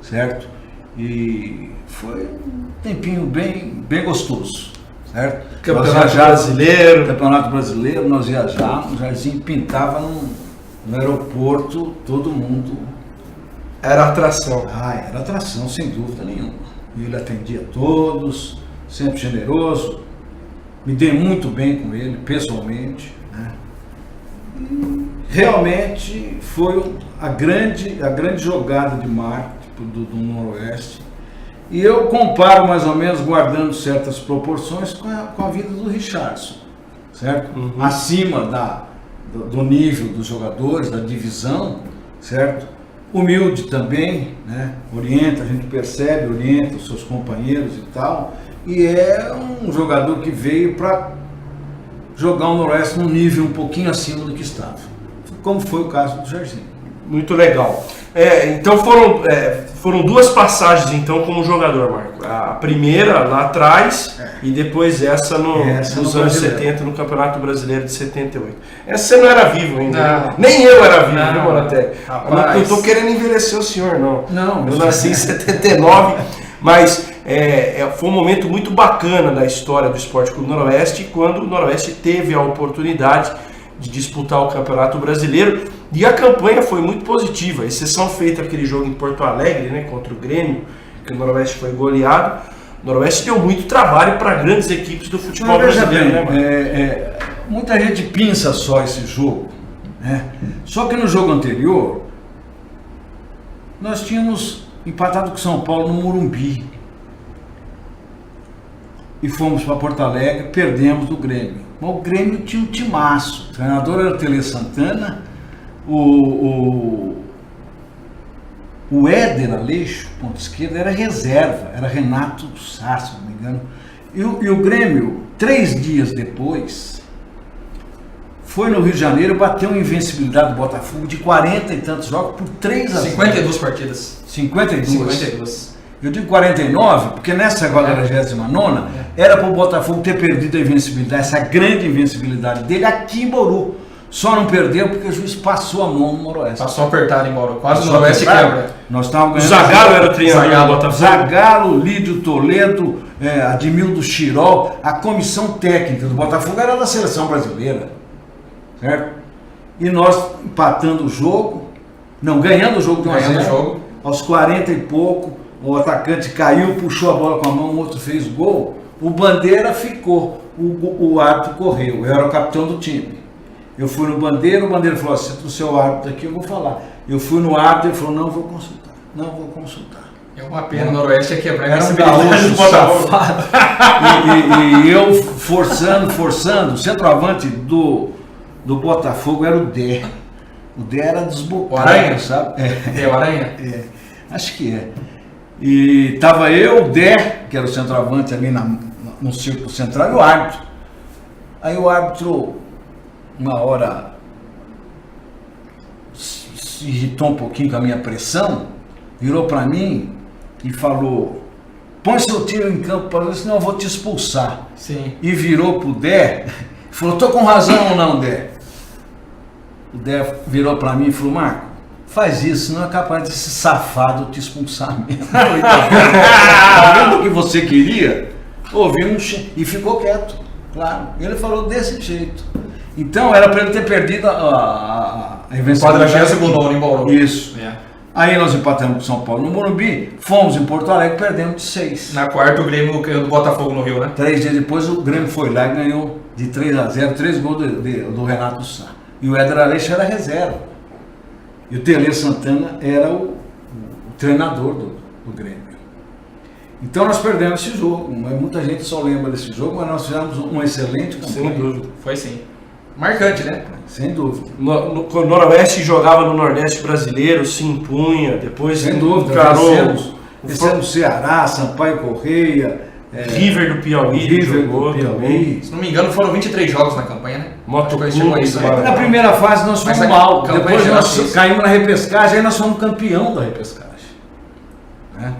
certo? E foi um tempinho bem gostoso, certo? Campeonato Brasileiro, nós viajávamos, o Jairzinho pintava no aeroporto, todo mundo. Era atração. Era atração, sem dúvida nenhuma. E ele atendia todos, sempre generoso. me dei muito bem com ele, pessoalmente, né? E realmente foi a grande jogada de marketing do Noroeste. E eu comparo mais ou menos, guardando certas proporções, com a vida do Richardson, certo? Acima do nível dos jogadores, da divisão, certo? Humilde também, né? Orienta, a gente percebe, orienta os seus companheiros e tal. E é um jogador que veio para jogar o Noroeste num nível um pouquinho acima do que estava, como foi o caso do Jairzinho. Muito legal. Então foram duas passagens então como jogador, Marco. A primeira lá atrás e depois essa nos anos 70 no Campeonato Brasileiro de 78. Essa você não era vivo ainda. Não. Nem eu era vivo, viu, Moraté? Rapaz. Não estou querendo envelhecer o senhor, não. Não. Eu nasci em 79, mas foi um momento muito bacana da história do Esporte Clube Noroeste, quando o Noroeste teve a oportunidade de disputar o Campeonato Brasileiro, e a campanha foi muito positiva, exceção feita aquele jogo em Porto Alegre, né, contra o Grêmio, que o Noroeste foi goleado. O Noroeste deu muito trabalho para grandes equipes do futebol brasileiro, né, Marco? Muita gente pinça só esse jogo, né? Só que no jogo anterior nós tínhamos empatado com São Paulo no Morumbi e fomos para Porto Alegre, perdemos do Grêmio. Mas o Grêmio tinha um timaço, o treinador era Tele Santana, o Éder Aleixo, ponto esquerda, era reserva, era Renato Sá, se não me engano. E o Grêmio, 3 dias depois, foi no Rio de Janeiro, bateu uma invencibilidade do Botafogo de 40 e tantos jogos por 3-0. 52 partidas. 52. Eu digo 49, porque nessa agora 49ª era para o Botafogo ter perdido a invencibilidade, essa grande invencibilidade dele aqui em Bauru. Só não perdeu porque o juiz passou a mão no Noroeste. Passou apertado em Bauru, quase o Noroeste quebra. Nós estávamos O ganhando. Zagallo era o treinador do Botafogo. Zagallo, Lídio Toledo, Admildo Chirol, a comissão técnica do Botafogo era da seleção brasileira, certo? E nós empatando o jogo, não, ganhando o jogo de 1-0, aos 40 e pouco, o atacante caiu, puxou a bola com a mão, o outro fez gol, o Bandeira ficou, o árbitro correu, eu era o capitão do time. Eu fui no Bandeira, o Bandeira falou assim, o seu árbitro aqui eu vou falar. Eu fui no árbitro, ele falou, não vou consultar. É uma pena, o Noroeste ia quebrar Era um gaúcho safado. E eu forçando, o centroavante do Botafogo era o Dé. O Dé era desbocado, o Aranha, sabe? É o Aranha? Acho que é. E tava eu, o Dé, que era o centroavante ali no círculo central, e o árbitro. Aí o árbitro, uma hora, se irritou um pouquinho com a minha pressão, virou para mim e falou, põe seu tiro em campo, senão eu vou te expulsar. Sim. E virou pro Dé, falou, tô com razão ou não, Dé? O Dé virou para mim e falou, Marco, faz isso, senão é capaz desse safado te expulsar mesmo. Tá vendo o que você queria? Ouviu e ficou quieto, claro. Ele falou desse jeito. Então era para ele ter perdido a invencibilidade. 42º em Bauru. Isso. Aí nós empatamos com São Paulo no Morumbi, fomos em Porto Alegre, perdemos de 6. Na quarta o Grêmio ganhou do Botafogo no Rio, né? 3 dias depois o Grêmio foi lá e ganhou de 3-0, 3 gols do Renato Sá. E o Éder Aleixo era reserva. E o Tele Santana era o treinador do Grêmio. Então nós perdemos esse jogo. Muita gente só lembra desse jogo, mas nós fizemos um excelente campanha. Sem dúvida. Foi sim. Marcante, né? Sem dúvida. O Noroeste jogava no Nordeste brasileiro, se impunha, depois sem dúvida, vencemos Ceará, Sampaio Correia, River do Piauí, também. Se não me engano, foram 23 jogos na campanha, né? Na primeira fase nós fomos mal, depois nós caímos na repescagem, aí nós fomos campeão da repescagem. Né?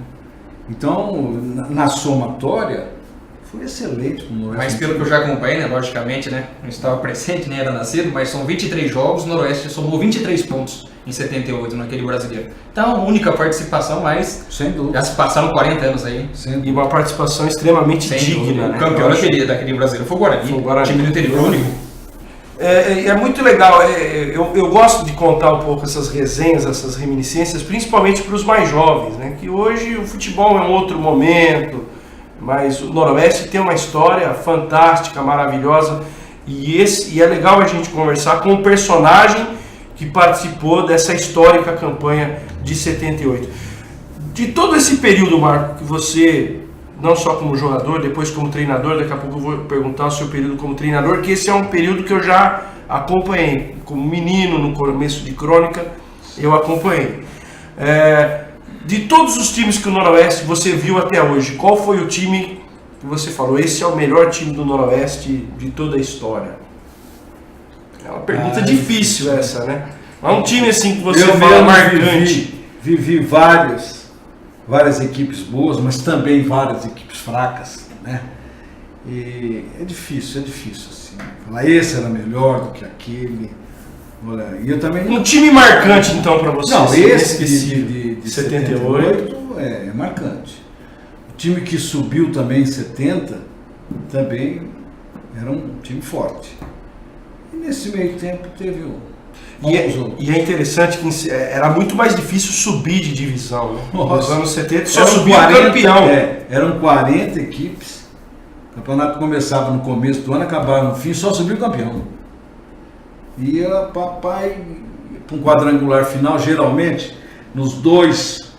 Então, na somatória, foi excelente com o Noroeste. Mas pelo que eu já acompanhei, né, logicamente, né, não estava presente, nem era nascido, mas são 23 jogos, o Noroeste somou 23 pontos em 78 naquele brasileiro. Então, única participação, mas sem dúvida. Já se passaram 40 anos aí. E uma participação extremamente digna. Né? O campeão daquele brasileiro foi o Guarani, time do interior único. É muito legal, eu gosto de contar um pouco essas resenhas, essas reminiscências, principalmente para os mais jovens, né? Que hoje o futebol é um outro momento, mas o Noroeste tem uma história fantástica, maravilhosa, e é legal a gente conversar com um personagem que participou dessa histórica campanha de 78. De todo esse período, Marco, que você, não só como jogador, depois como treinador, daqui a pouco eu vou perguntar o seu período como treinador, que esse é um período que eu já acompanhei, como menino, no começo de Crônica, eu acompanhei. De todos os times que o Noroeste você viu até hoje, qual foi o time que você falou, esse é o melhor time do Noroeste de toda a história? É uma pergunta difícil essa, né? É um time assim que você fala marcante. Vivi várias equipes boas, mas também várias equipes fracas, né? E é difícil assim. Falar esse era melhor do que aquele. Olha, e eu também... Um time marcante então para você? Não, esse de 78 é marcante. O time que subiu também em 70 também era um time forte. E nesse meio tempo teve E é interessante que era muito mais difícil subir de divisão, né? Nos anos 70 só eram subia o campeão. Eram 40 equipes. O campeonato começava no começo do ano, acabava no fim, só subia o campeão. E papai, para um quadrangular final, geralmente, nos dois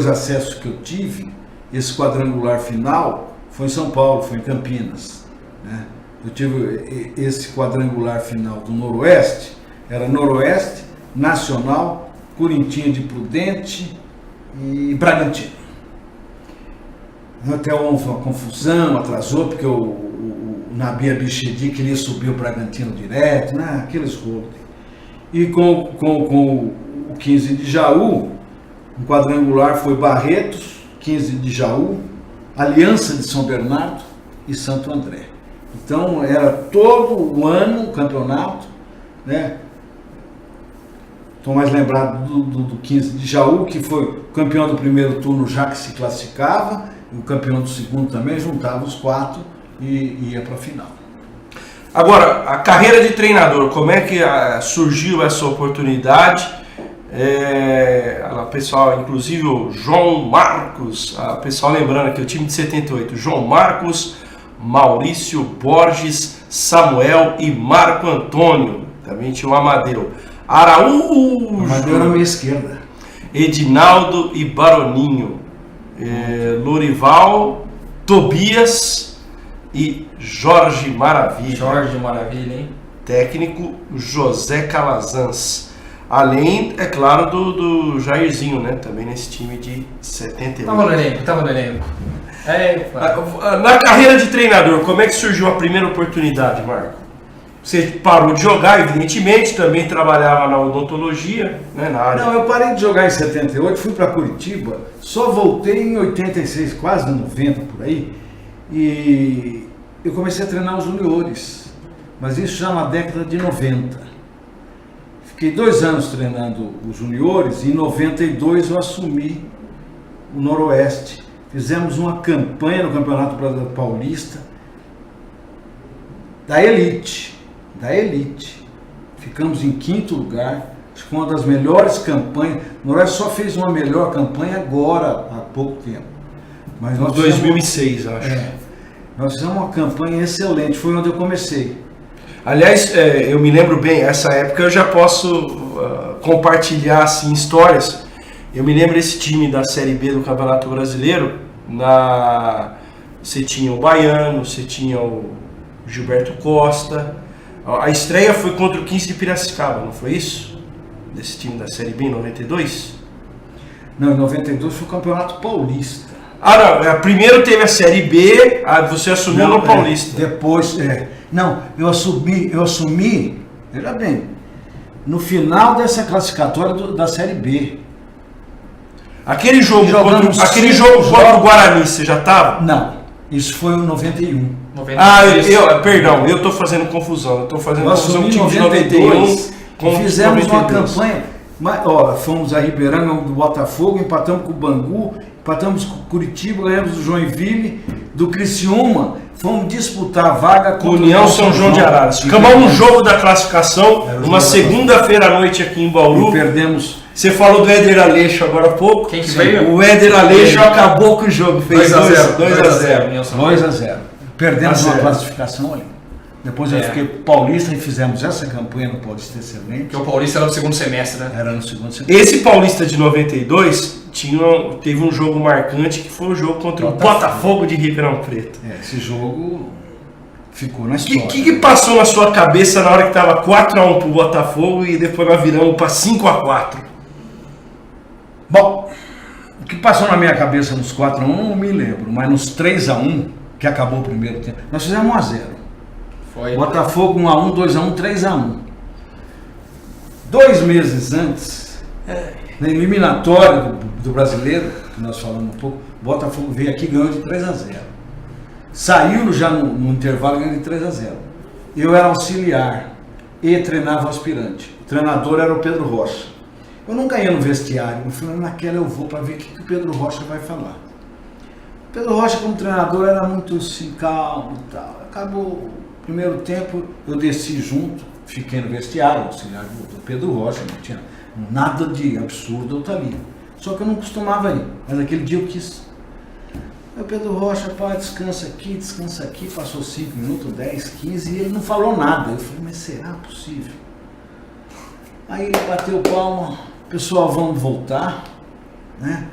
acessos que eu tive, esse quadrangular final foi em São Paulo, foi em Campinas, né? Eu tive esse quadrangular final do Noroeste, era Noroeste, Nacional, Corintinha de Prudente e Bragantino. Até houve uma confusão, atrasou, porque o Nabi Abichedi queria subir o Bragantino direto, né? Aqueles rolos. E com o 15 de Jaú, um quadrangular foi Barretos, 15 de Jaú, Aliança de São Bernardo e Santo André. Então era todo o ano o campeonato, né? Estou mais lembrado do 15 de Jaú, que foi o campeão do primeiro turno já que se classificava, e o campeão do segundo também, juntava os 4 e ia para a final. Agora, a carreira de treinador, como é que surgiu essa oportunidade? Pessoal, inclusive o João Marcos, pessoal lembrando aqui, o time de 78, João Marcos, Maurício Borges, Samuel e Marco Antônio, também tinha o Amadeu. Araújo, Amadeu era minha esquerda. Edinaldo e Baroninho, Lorival, Tobias e Jorge Maravilha. Jorge Maravilha, hein? Técnico José Calazans. Além, é claro, do Jairzinho, né? Também nesse time de 78. Tava no elenco. Na carreira de treinador, como é que surgiu a primeira oportunidade, Marco? Você parou de jogar, evidentemente, também trabalhava na odontologia, né, na área. Não, eu parei de jogar em 78, fui para Curitiba, só voltei em 86, quase 90 por aí, e eu comecei a treinar os juniores, mas isso já na década de 90. Fiquei 2 anos treinando os juniores e em 92 eu assumi o Noroeste. Fizemos uma campanha no Campeonato Brasileiro Paulista da elite. Ficamos em 5º lugar, acho que foi uma das melhores campanhas. O Noroeste só fez uma melhor campanha agora, há pouco tempo. Mas nós 2006, acho. Nós fizemos uma campanha excelente, foi onde eu comecei. Aliás, eu me lembro bem, essa época eu já posso compartilhar assim, histórias. Eu me lembro desse time da Série B do Campeonato Brasileiro, você tinha o Baiano, você tinha o Gilberto Costa. A estreia foi contra o 15 de Piracicaba, não foi isso? Desse time da Série B em 92? Não, em 92 foi o Campeonato Paulista. Não, primeiro teve a Série B, você assumiu no Paulista. Depois, não, eu assumi, veja bem, no final dessa classificatória da Série B. Aquele jogo contra o Guarani, você já estava? Não, isso foi em 91. Perdão, eu estou fazendo confusão. Eu estou fazendo confusão com o time de 92. Fizemos uma campanha, fomos a Ribeirão do Botafogo, empatamos com o Bangu, empatamos com o Curitiba, ganhamos do Joinville, do Criciúma, fomos disputar a vaga com o União São João de Araras. Ficamos um jogo da classificação, uma segunda-feira à noite aqui em Bauru. E perdemos Você falou do Éder Aleixo agora há pouco. Quem que veio? O Éder Aleixo acabou com o jogo. Fez 2-0. 2-0. Perdemos uma 2-0. classificação ali. Depois eu fiquei paulista e fizemos essa campanha no Paulista Excelente. Porque o Paulista era no segundo semestre, né? Era no segundo semestre. Esse Paulista de 92 teve um jogo marcante que foi o jogo contra o Botafogo de Ribeirão Preto. Esse jogo ficou na O história. que passou na sua cabeça na hora que tava 4-1 pro Botafogo e depois nós viramos para 5-4? Bom, o que passou na minha cabeça nos 4-1 não me lembro, mas nos 3-1, que acabou o primeiro tempo, nós fizemos 1-0. Foi. Botafogo 1-1, 2-1, 3-1. 2 meses antes, na eliminatória do Brasileiro, que nós falamos um pouco, o Botafogo veio aqui e ganhou de 3-0. Saiu já no intervalo ganhando de 3-0. Eu era auxiliar e treinava o aspirante. O treinador era o Pedro Rocha. Eu nunca ia no vestiário, eu falei, naquela eu vou para ver o que o Pedro Rocha vai falar. O Pedro Rocha como treinador era muito assim, calmo e tal. Acabou o primeiro tempo, eu desci junto, fiquei no vestiário, auxiliar do Pedro Rocha, não tinha nada de absurdo eu estar ali. Só que eu não costumava ir, mas aquele dia eu quis. Aí o Pedro Rocha, pá, descansa aqui, passou 5 minutos, 10, 15 e ele não falou nada. Eu falei, mas será possível? Aí ele bateu palma, pessoal, vamos voltar, né?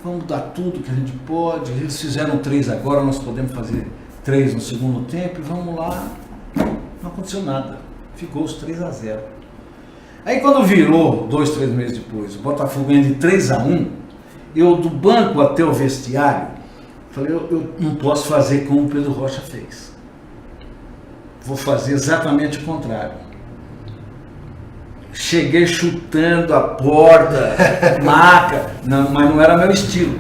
Vamos dar tudo que a gente pode. Eles fizeram 3 agora, nós podemos fazer 3 no segundo tempo e vamos lá. Não aconteceu nada, ficou os 3-0. Aí quando virou, 2, 3 meses depois, o Botafogo ganha de 3-1, eu do banco até o vestiário, falei, eu não posso fazer como o Pedro Rocha fez. Vou fazer exatamente o contrário. Cheguei chutando a porta, maca, não, mas não era meu estilo.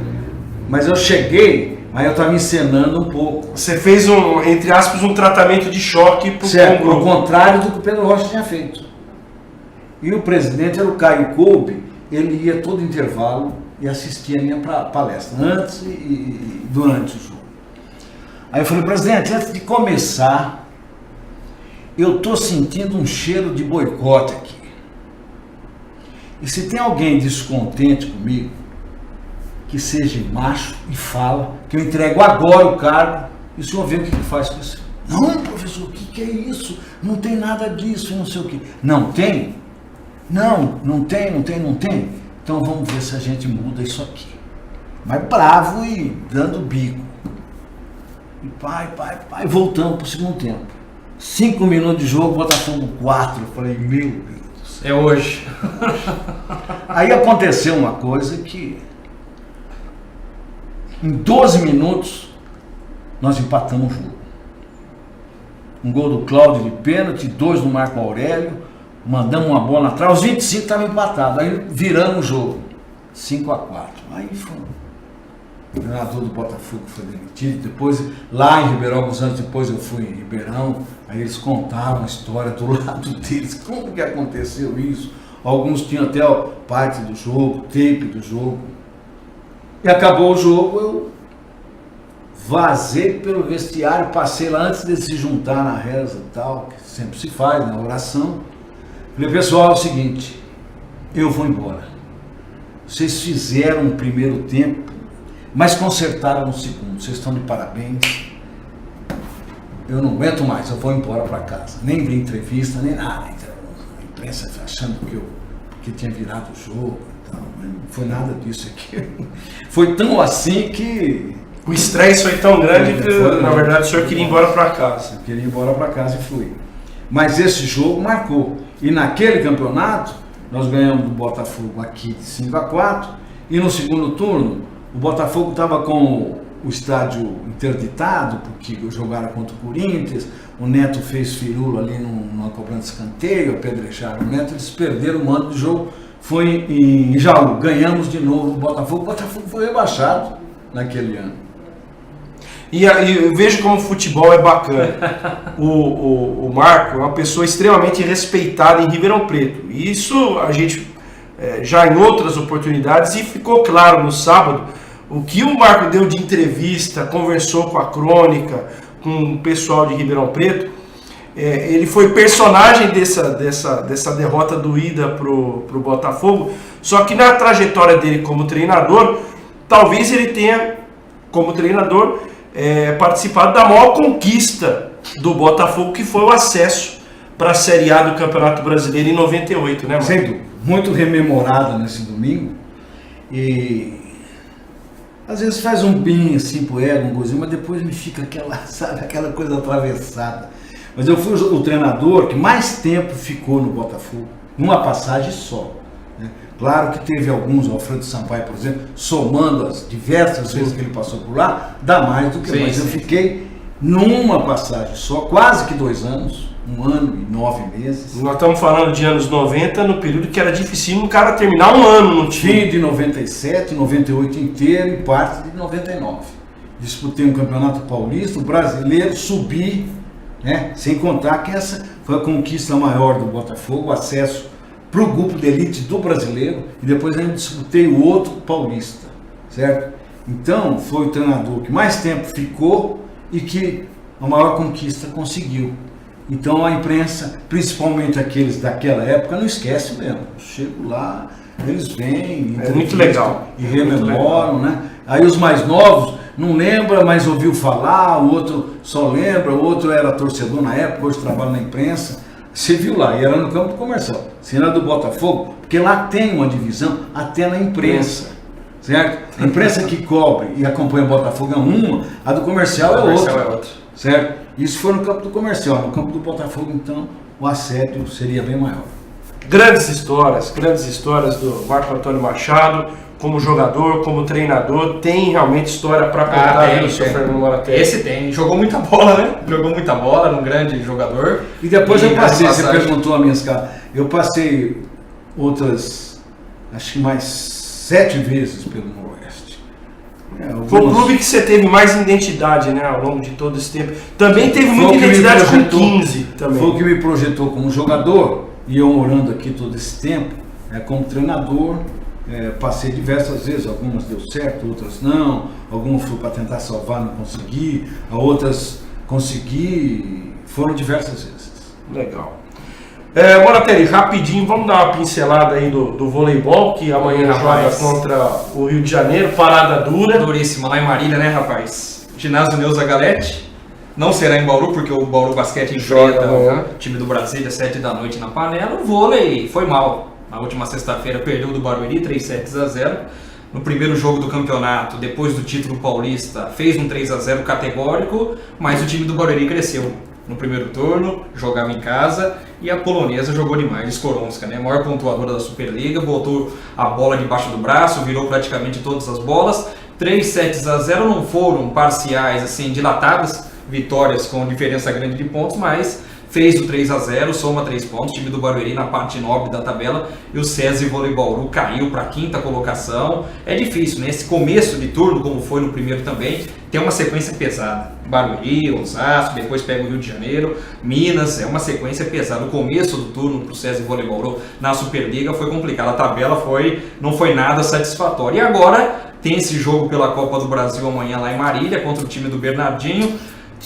Mas eu cheguei, mas eu estava encenando um pouco. Você fez entre aspas, um tratamento de choque pro Certo, ao contrário do que o Pedro Rocha tinha feito. E o presidente era o Caio Koube, ele ia todo intervalo e assistia a minha palestra, antes e durante o jogo. Aí eu falei, presidente, antes de começar, eu estou sentindo um cheiro de boicote aqui. E se tem alguém descontente comigo, que seja macho e fala, que eu entrego agora o cargo, e o senhor vê o que faz com isso. Não, professor, o que é isso? Não tem nada disso, não sei o que. Não tem? Não tem. Então vamos ver se a gente muda isso aqui. Mas bravo e dando bico. E pai, voltamos para o segundo tempo. 5 minutos de jogo, Botafogo 4. Eu falei, meu Deus. É hoje. Aí aconteceu uma coisa que em 12 minutos nós empatamos o jogo. Um gol do Cláudio de pênalti, 2 do Marco Aurélio, mandamos uma bola atrás, aos 25 estava empatado, aí viramos o jogo, 5-4. Aí foi o treinador do Botafogo foi demitido, depois lá em Ribeirão, alguns anos depois eu fui em Ribeirão, aí eles contavam a história do lado deles, como que aconteceu isso, alguns tinham até parte do jogo, tape do jogo, e acabou o jogo, eu vazei pelo vestiário, passei lá antes de se juntar na reza e tal, que sempre se faz, na oração, falei, pessoal, é o seguinte, eu vou embora, vocês fizeram um primeiro tempo, mas consertaram no segundo, vocês estão de parabéns, eu não aguento mais, eu vou embora para casa, nem vi entrevista, nem nada, a imprensa achando que tinha virado o jogo, então, não foi nada disso aqui, foi tão assim que... O estresse foi tão grande que, na verdade, o senhor queria ir embora para casa. Eu queria ir embora para casa e fui. Mas esse jogo marcou, e naquele campeonato, nós ganhamos do Botafogo aqui de 5-4, e no segundo turno, o Botafogo estava com o estádio interditado, porque jogaram contra o Corinthians, o Neto fez firula ali numa cobrança de escanteio, apedrejaram o Neto, eles perderam o mando do jogo, foi em Jaú, ganhamos de novo o Botafogo foi rebaixado naquele ano. E eu vejo como o futebol é bacana. O Marco é uma pessoa extremamente respeitada em Ribeirão Preto. E isso a gente já em outras oportunidades, e ficou claro no sábado, o que o Marco deu de entrevista, conversou com a Crônica, com o pessoal de Ribeirão Preto, ele foi personagem dessa derrota doída pro Botafogo, só que na trajetória dele como treinador, talvez ele tenha, como treinador, participado da maior conquista do Botafogo, que foi o acesso para a Série A do Campeonato Brasileiro em 98, né, Marcos? Sem dúvida. Muito rememorada nesse domingo. E às vezes faz um bem assim pro ego, um gozinho, mas depois me fica aquela coisa atravessada. Mas eu fui o treinador que mais tempo ficou no Botafogo, numa passagem só. Né? Claro que teve alguns, Alfredo Sampaio, por exemplo, somando as diversas vezes que ele passou por lá, dá mais do que eu. Mas eu fiquei numa passagem só, quase que 2 anos, 1 ano e 9 meses. Nós estamos falando de anos 90, no período que era difícil um cara terminar um ano no time. Fim de 97, 98 inteiro e parte de 99. Disputei um campeonato paulista, o brasileiro, subi, né? Sem contar que essa foi a conquista maior do Botafogo, o acesso para o grupo de elite do brasileiro, e depois ainda disputei o outro paulista, certo? Então foi o treinador que mais tempo ficou e que a maior conquista conseguiu. Então a imprensa, principalmente aqueles daquela época, não esquece mesmo. Chego lá, eles vêm, muito legal. E rememoram, né? Aí os mais novos não lembram, mas ouviu falar, o outro só lembra, o outro era torcedor na época, hoje trabalha na imprensa. Você viu lá, e era no campo comercial. Se era do Botafogo, porque lá tem uma divisão até na imprensa. Certo? A imprensa que cobre e acompanha o Botafogo é uma, a do comercial é outra. Certo? Isso foi no campo do comercial. No campo do Botafogo, então, o assédio seria bem maior. Grandes histórias do Marco Antônio Machado, como jogador, como treinador, tem realmente história para contar, o seu Fernando Moratelli. Esse tem, jogou muita bola, né? Jogou muita bola, era um grande jogador. E depois eu passei, você perguntou a minha escala, eu passei outras, acho que mais 7 vezes pelo Noroeste. Foi o clube que você teve mais identidade, né, ao longo de todo esse tempo. Também teve muita identidade com 15 também. Foi o que me projetou como jogador, e eu morando aqui todo esse tempo, como treinador, passei diversas vezes, algumas deu certo, outras não, algumas fui para tentar salvar, não consegui, outras consegui, foram diversas vezes. Legal. Moratelli, rapidinho, vamos dar uma pincelada aí do voleibol, que amanhã joga contra o Rio de Janeiro, parada dura. Duríssima, lá em Marília, né, rapaz? Ginásio Neuza Galete, não será em Bauru, porque o Bauru Basquete enfrenta o time do Brasília, 7 da noite na panela. O vôlei foi mal, na última sexta-feira perdeu do Barueri, 3-0. No primeiro jogo do campeonato, depois do título paulista, fez um 3-0 categórico, mas o time do Barueri cresceu. No primeiro turno, jogava em casa, e a polonesa jogou demais, Skoronska, né? A maior pontuadora da Superliga, botou a bola debaixo do braço, virou praticamente todas as bolas. 3-0 não foram parciais, assim, dilatadas, vitórias com diferença grande de pontos, mas fez o 3-0, soma 3 pontos, o time do Barueri na parte nobre da tabela, e o SESI Vôlei Bauru caiu para a 5ª colocação. É difícil, né? Esse começo de turno, como foi no primeiro também, tem uma sequência pesada. Barueri, Osasco, depois pega o Rio de Janeiro, Minas, é uma sequência pesada. O começo do turno para o SESI Vôlei Bauru na Superliga foi complicado, a tabela não foi nada satisfatória. E agora tem esse jogo pela Copa do Brasil amanhã lá em Marília, contra o time do Bernardinho.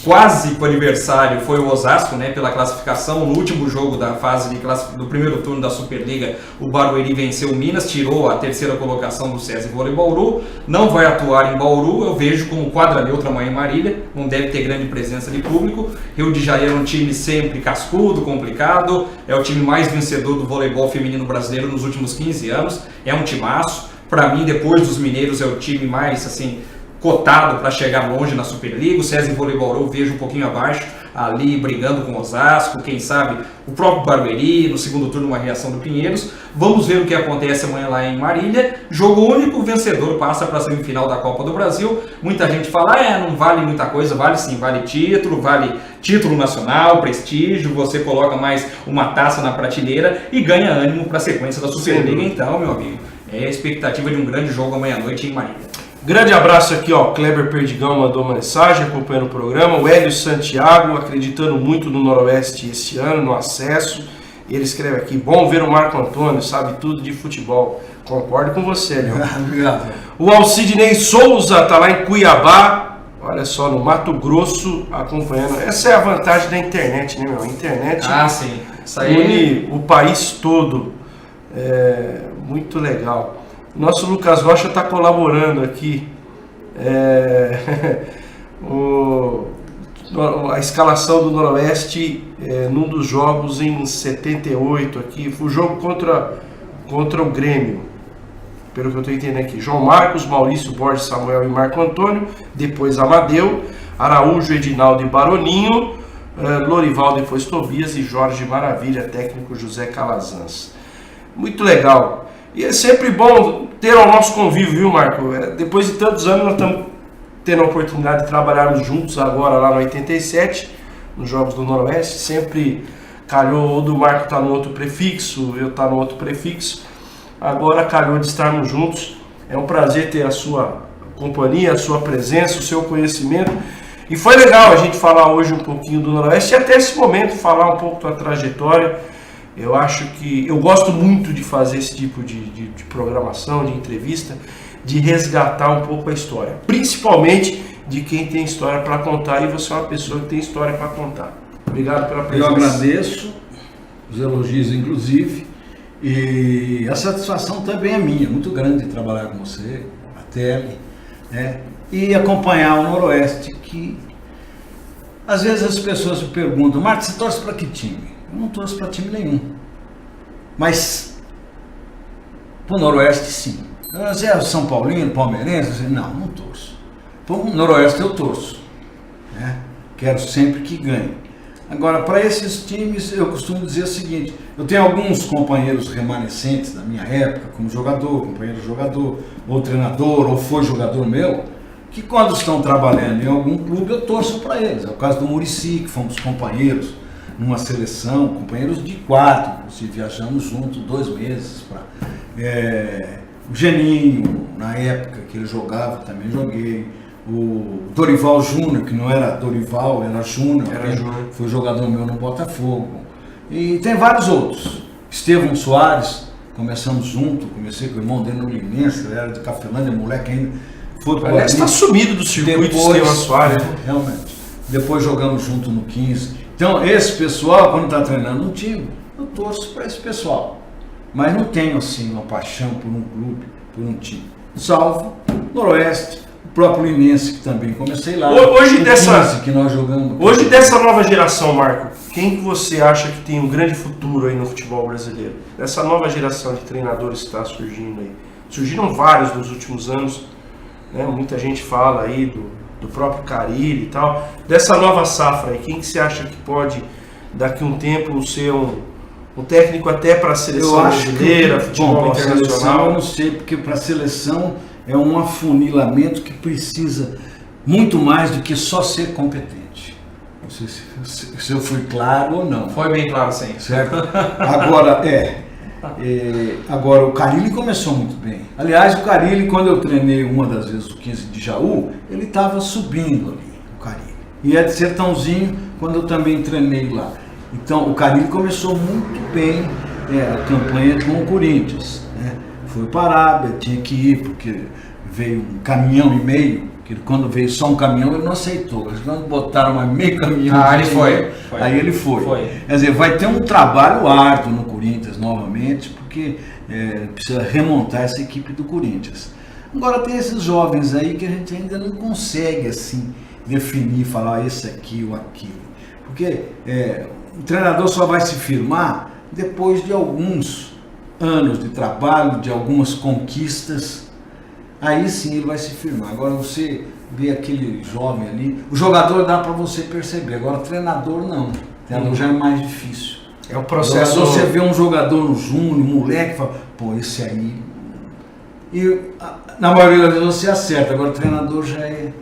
Quase o adversário foi o Osasco, né, pela classificação. No último jogo da fase do primeiro turno da Superliga, o Barueri venceu o Minas, tirou a 3ª colocação do SESI Vôlei Bauru. Não vai atuar em Bauru, eu vejo como quadra neutra amanhã em Marília, não deve ter grande presença de público. Rio de Janeiro é um time sempre cascudo, complicado, é o time mais vencedor do voleibol feminino brasileiro nos últimos 15 anos, é um timaço. Para mim, depois dos mineiros, é o time mais, assim, cotado para chegar longe na Superliga. O SESI Vôlei Bauru eu vejo um pouquinho abaixo, ali brigando com o Osasco, quem sabe o próprio Barueri, no segundo turno uma reação do Pinheiros. Vamos ver o que acontece amanhã lá em Marília. Jogo único, o vencedor passa para a semifinal da Copa do Brasil. Muita gente fala, não vale muita coisa. Vale sim, vale título nacional, prestígio, você coloca mais uma taça na prateleira e ganha ânimo para a sequência da Superliga. Então, meu amigo, é a expectativa de um grande jogo amanhã à noite em Marília. Grande abraço aqui, Kleber Perdigão mandou uma mensagem acompanhando o programa. O Hélio Santiago acreditando muito no Noroeste esse ano, no acesso. Ele escreve aqui, bom ver o Marco Antônio, sabe tudo de futebol. Concordo com você, Hélio. Obrigado. O Alcidinei Souza está lá em Cuiabá. Olha só, no Mato Grosso acompanhando. Essa é a vantagem da internet, né, meu? A internet sim. Isso aí... une o país todo. Muito legal. Nosso Lucas Rocha está colaborando aqui. A escalação do Noroeste num dos jogos em 78 aqui. Foi o jogo contra o Grêmio. Pelo que eu estou entendendo aqui. João Marcos, Maurício Borges, Samuel e Marco Antônio. Depois Amadeu, Araújo, Edinaldo e Baroninho. Lorival, depois Tobias e Jorge Maravilha, técnico José Calazans. Muito legal. E é sempre bom ter o nosso convívio, viu, Marco? Depois de tantos anos, nós estamos tendo a oportunidade de trabalharmos juntos agora lá no 87, nos Jogos do Noroeste. Sempre calhou ou do Marco estar no outro prefixo, eu estar no outro prefixo. Agora calhou de estarmos juntos. É um prazer ter a sua companhia, a sua presença, o seu conhecimento. E foi legal a gente falar hoje um pouquinho do Noroeste e até esse momento falar um pouco da trajetória. Eu acho que eu gosto muito de fazer esse tipo de programação, de entrevista, de resgatar um pouco a história, principalmente de quem tem história para contar, e você é uma pessoa que tem história para contar. Obrigado pela presença. Eu agradeço os elogios, inclusive, e a satisfação também é minha, muito grande trabalhar com você, a Tele, né? E acompanhar o Noroeste, que às vezes as pessoas me perguntam: Marcos, você torce para que time? Eu não torço para time nenhum, mas para o Noroeste sim. Você é São Paulino, palmeirense? Não torço. Para o Noroeste eu torço, né? Quero sempre que ganhe. Agora, para esses times, eu costumo dizer o seguinte: eu tenho alguns companheiros remanescentes da minha época, como jogador, companheiro jogador, ou treinador, ou foi jogador meu, que quando estão trabalhando em algum clube eu torço para eles. É o caso do Muricy, que fomos companheiros numa seleção, companheiros de quadro, inclusive viajamos juntos 2 meses para... O Geninho, na época que ele jogava, também joguei. O Dorival Júnior, que não era Dorival, era Júnior, foi jogador meu no Botafogo. E tem vários outros. Estevão Soares, começamos junto, comecei com o irmão dele no Linense, ele era de Cafelândia, moleque ainda. Foi para Aliás, está sumido do circuito Estevão Soares. Realmente. Depois jogamos junto no 15. Então, esse pessoal, quando está treinando um time, eu torço para esse pessoal. Mas não tenho, assim, uma paixão por um clube, por um time. Salvo Noroeste, o próprio Linense, que também comecei lá. Hoje que nós jogamos. Hoje, dessa nova geração, Marco, quem que você acha que tem um grande futuro aí no futebol brasileiro? Dessa nova geração de treinadores que está surgindo aí. Surgiram vários nos últimos anos, né? Muita gente fala aí do próprio Carille e tal. Dessa nova safra aí, quem que você acha que pode, daqui a um tempo, ser um técnico até para a seleção brasileira, futebol internacional? Seleção, eu não sei, porque para a seleção é um afunilamento que precisa muito mais do que só ser competente. Não sei se eu fui claro ou não. Foi bem claro, sim. Certo? Agora o Carille começou muito bem. Aliás, o Carille, quando eu treinei uma das vezes o 15 de Jaú, ele estava subindo ali, o Carille. E é de Sertãozinho, quando eu também treinei lá. Então, o Carille começou muito bem a campanha com o Corinthians, né? Foi para a Arábia, tinha que ir, porque veio 1,5 caminhão, que quando veio só um caminhão ele não aceitou. Eles não botaram mais meio caminhão. Ele foi. Aí ele foi. Quer dizer, vai ter um trabalho árduo no Corinthians novamente, porque precisa remontar essa equipe do Corinthians. Agora tem esses jovens aí que a gente ainda não consegue assim definir, falar esse aqui ou aquilo. Porque o treinador só vai se firmar depois de alguns anos de trabalho, de algumas conquistas. Aí sim ele vai se firmar. Agora você vê aquele jovem ali, o jogador dá para você perceber, agora o treinador não. O treinador já é mais difícil. É o processo. Agora, você vê um jogador no júnior, um moleque, fala, pô, esse aí. E na maioria das vezes você acerta, agora o treinador já é.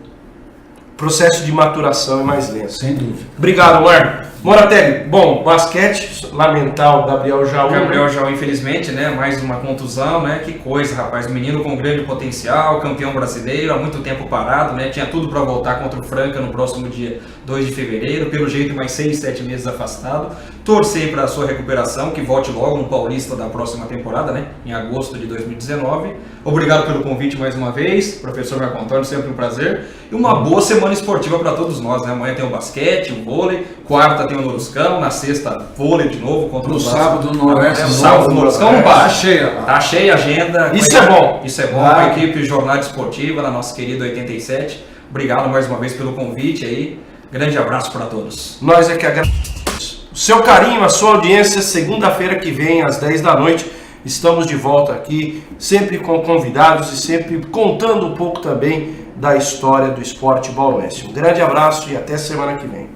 Processo de maturação é mais lento. Sem dúvida. Obrigado, Marco. Moratelli, bom, basquete, lamentar o Gabriel Jaú. Gabriel Jaú, infelizmente, né? Mais uma contusão, né? Que coisa, rapaz. Menino com grande potencial, campeão brasileiro, há muito tempo parado, né? Tinha tudo para voltar contra o Franca no próximo dia 2 de fevereiro. Pelo jeito, mais 6, 7 meses afastado. Torcer para a sua recuperação, que volte logo no Paulista da próxima temporada, né? Em agosto de 2019. Obrigado pelo convite mais uma vez, professor Marco Antônio, sempre um prazer. E uma boa semana semana esportiva para todos nós, né? Amanhã tem o basquete, o vôlei, quarta tem o Noruscão, na sexta vôlei de novo contra No o sábado o Noroeste. sábado o Noruscão não para. Tá cheia. Tá cheia a agenda. Isso é bom. Isso é bom com a equipe Jornada Esportiva, da nossa querida 87. Obrigado mais uma vez pelo convite aí. Grande abraço para todos. Nós é que agradecemos. O seu carinho, a sua audiência, segunda-feira que vem, às 10 da noite, estamos de volta aqui, sempre com convidados e sempre contando um pouco também da história do esporte bauruense. Um grande abraço e até semana que vem.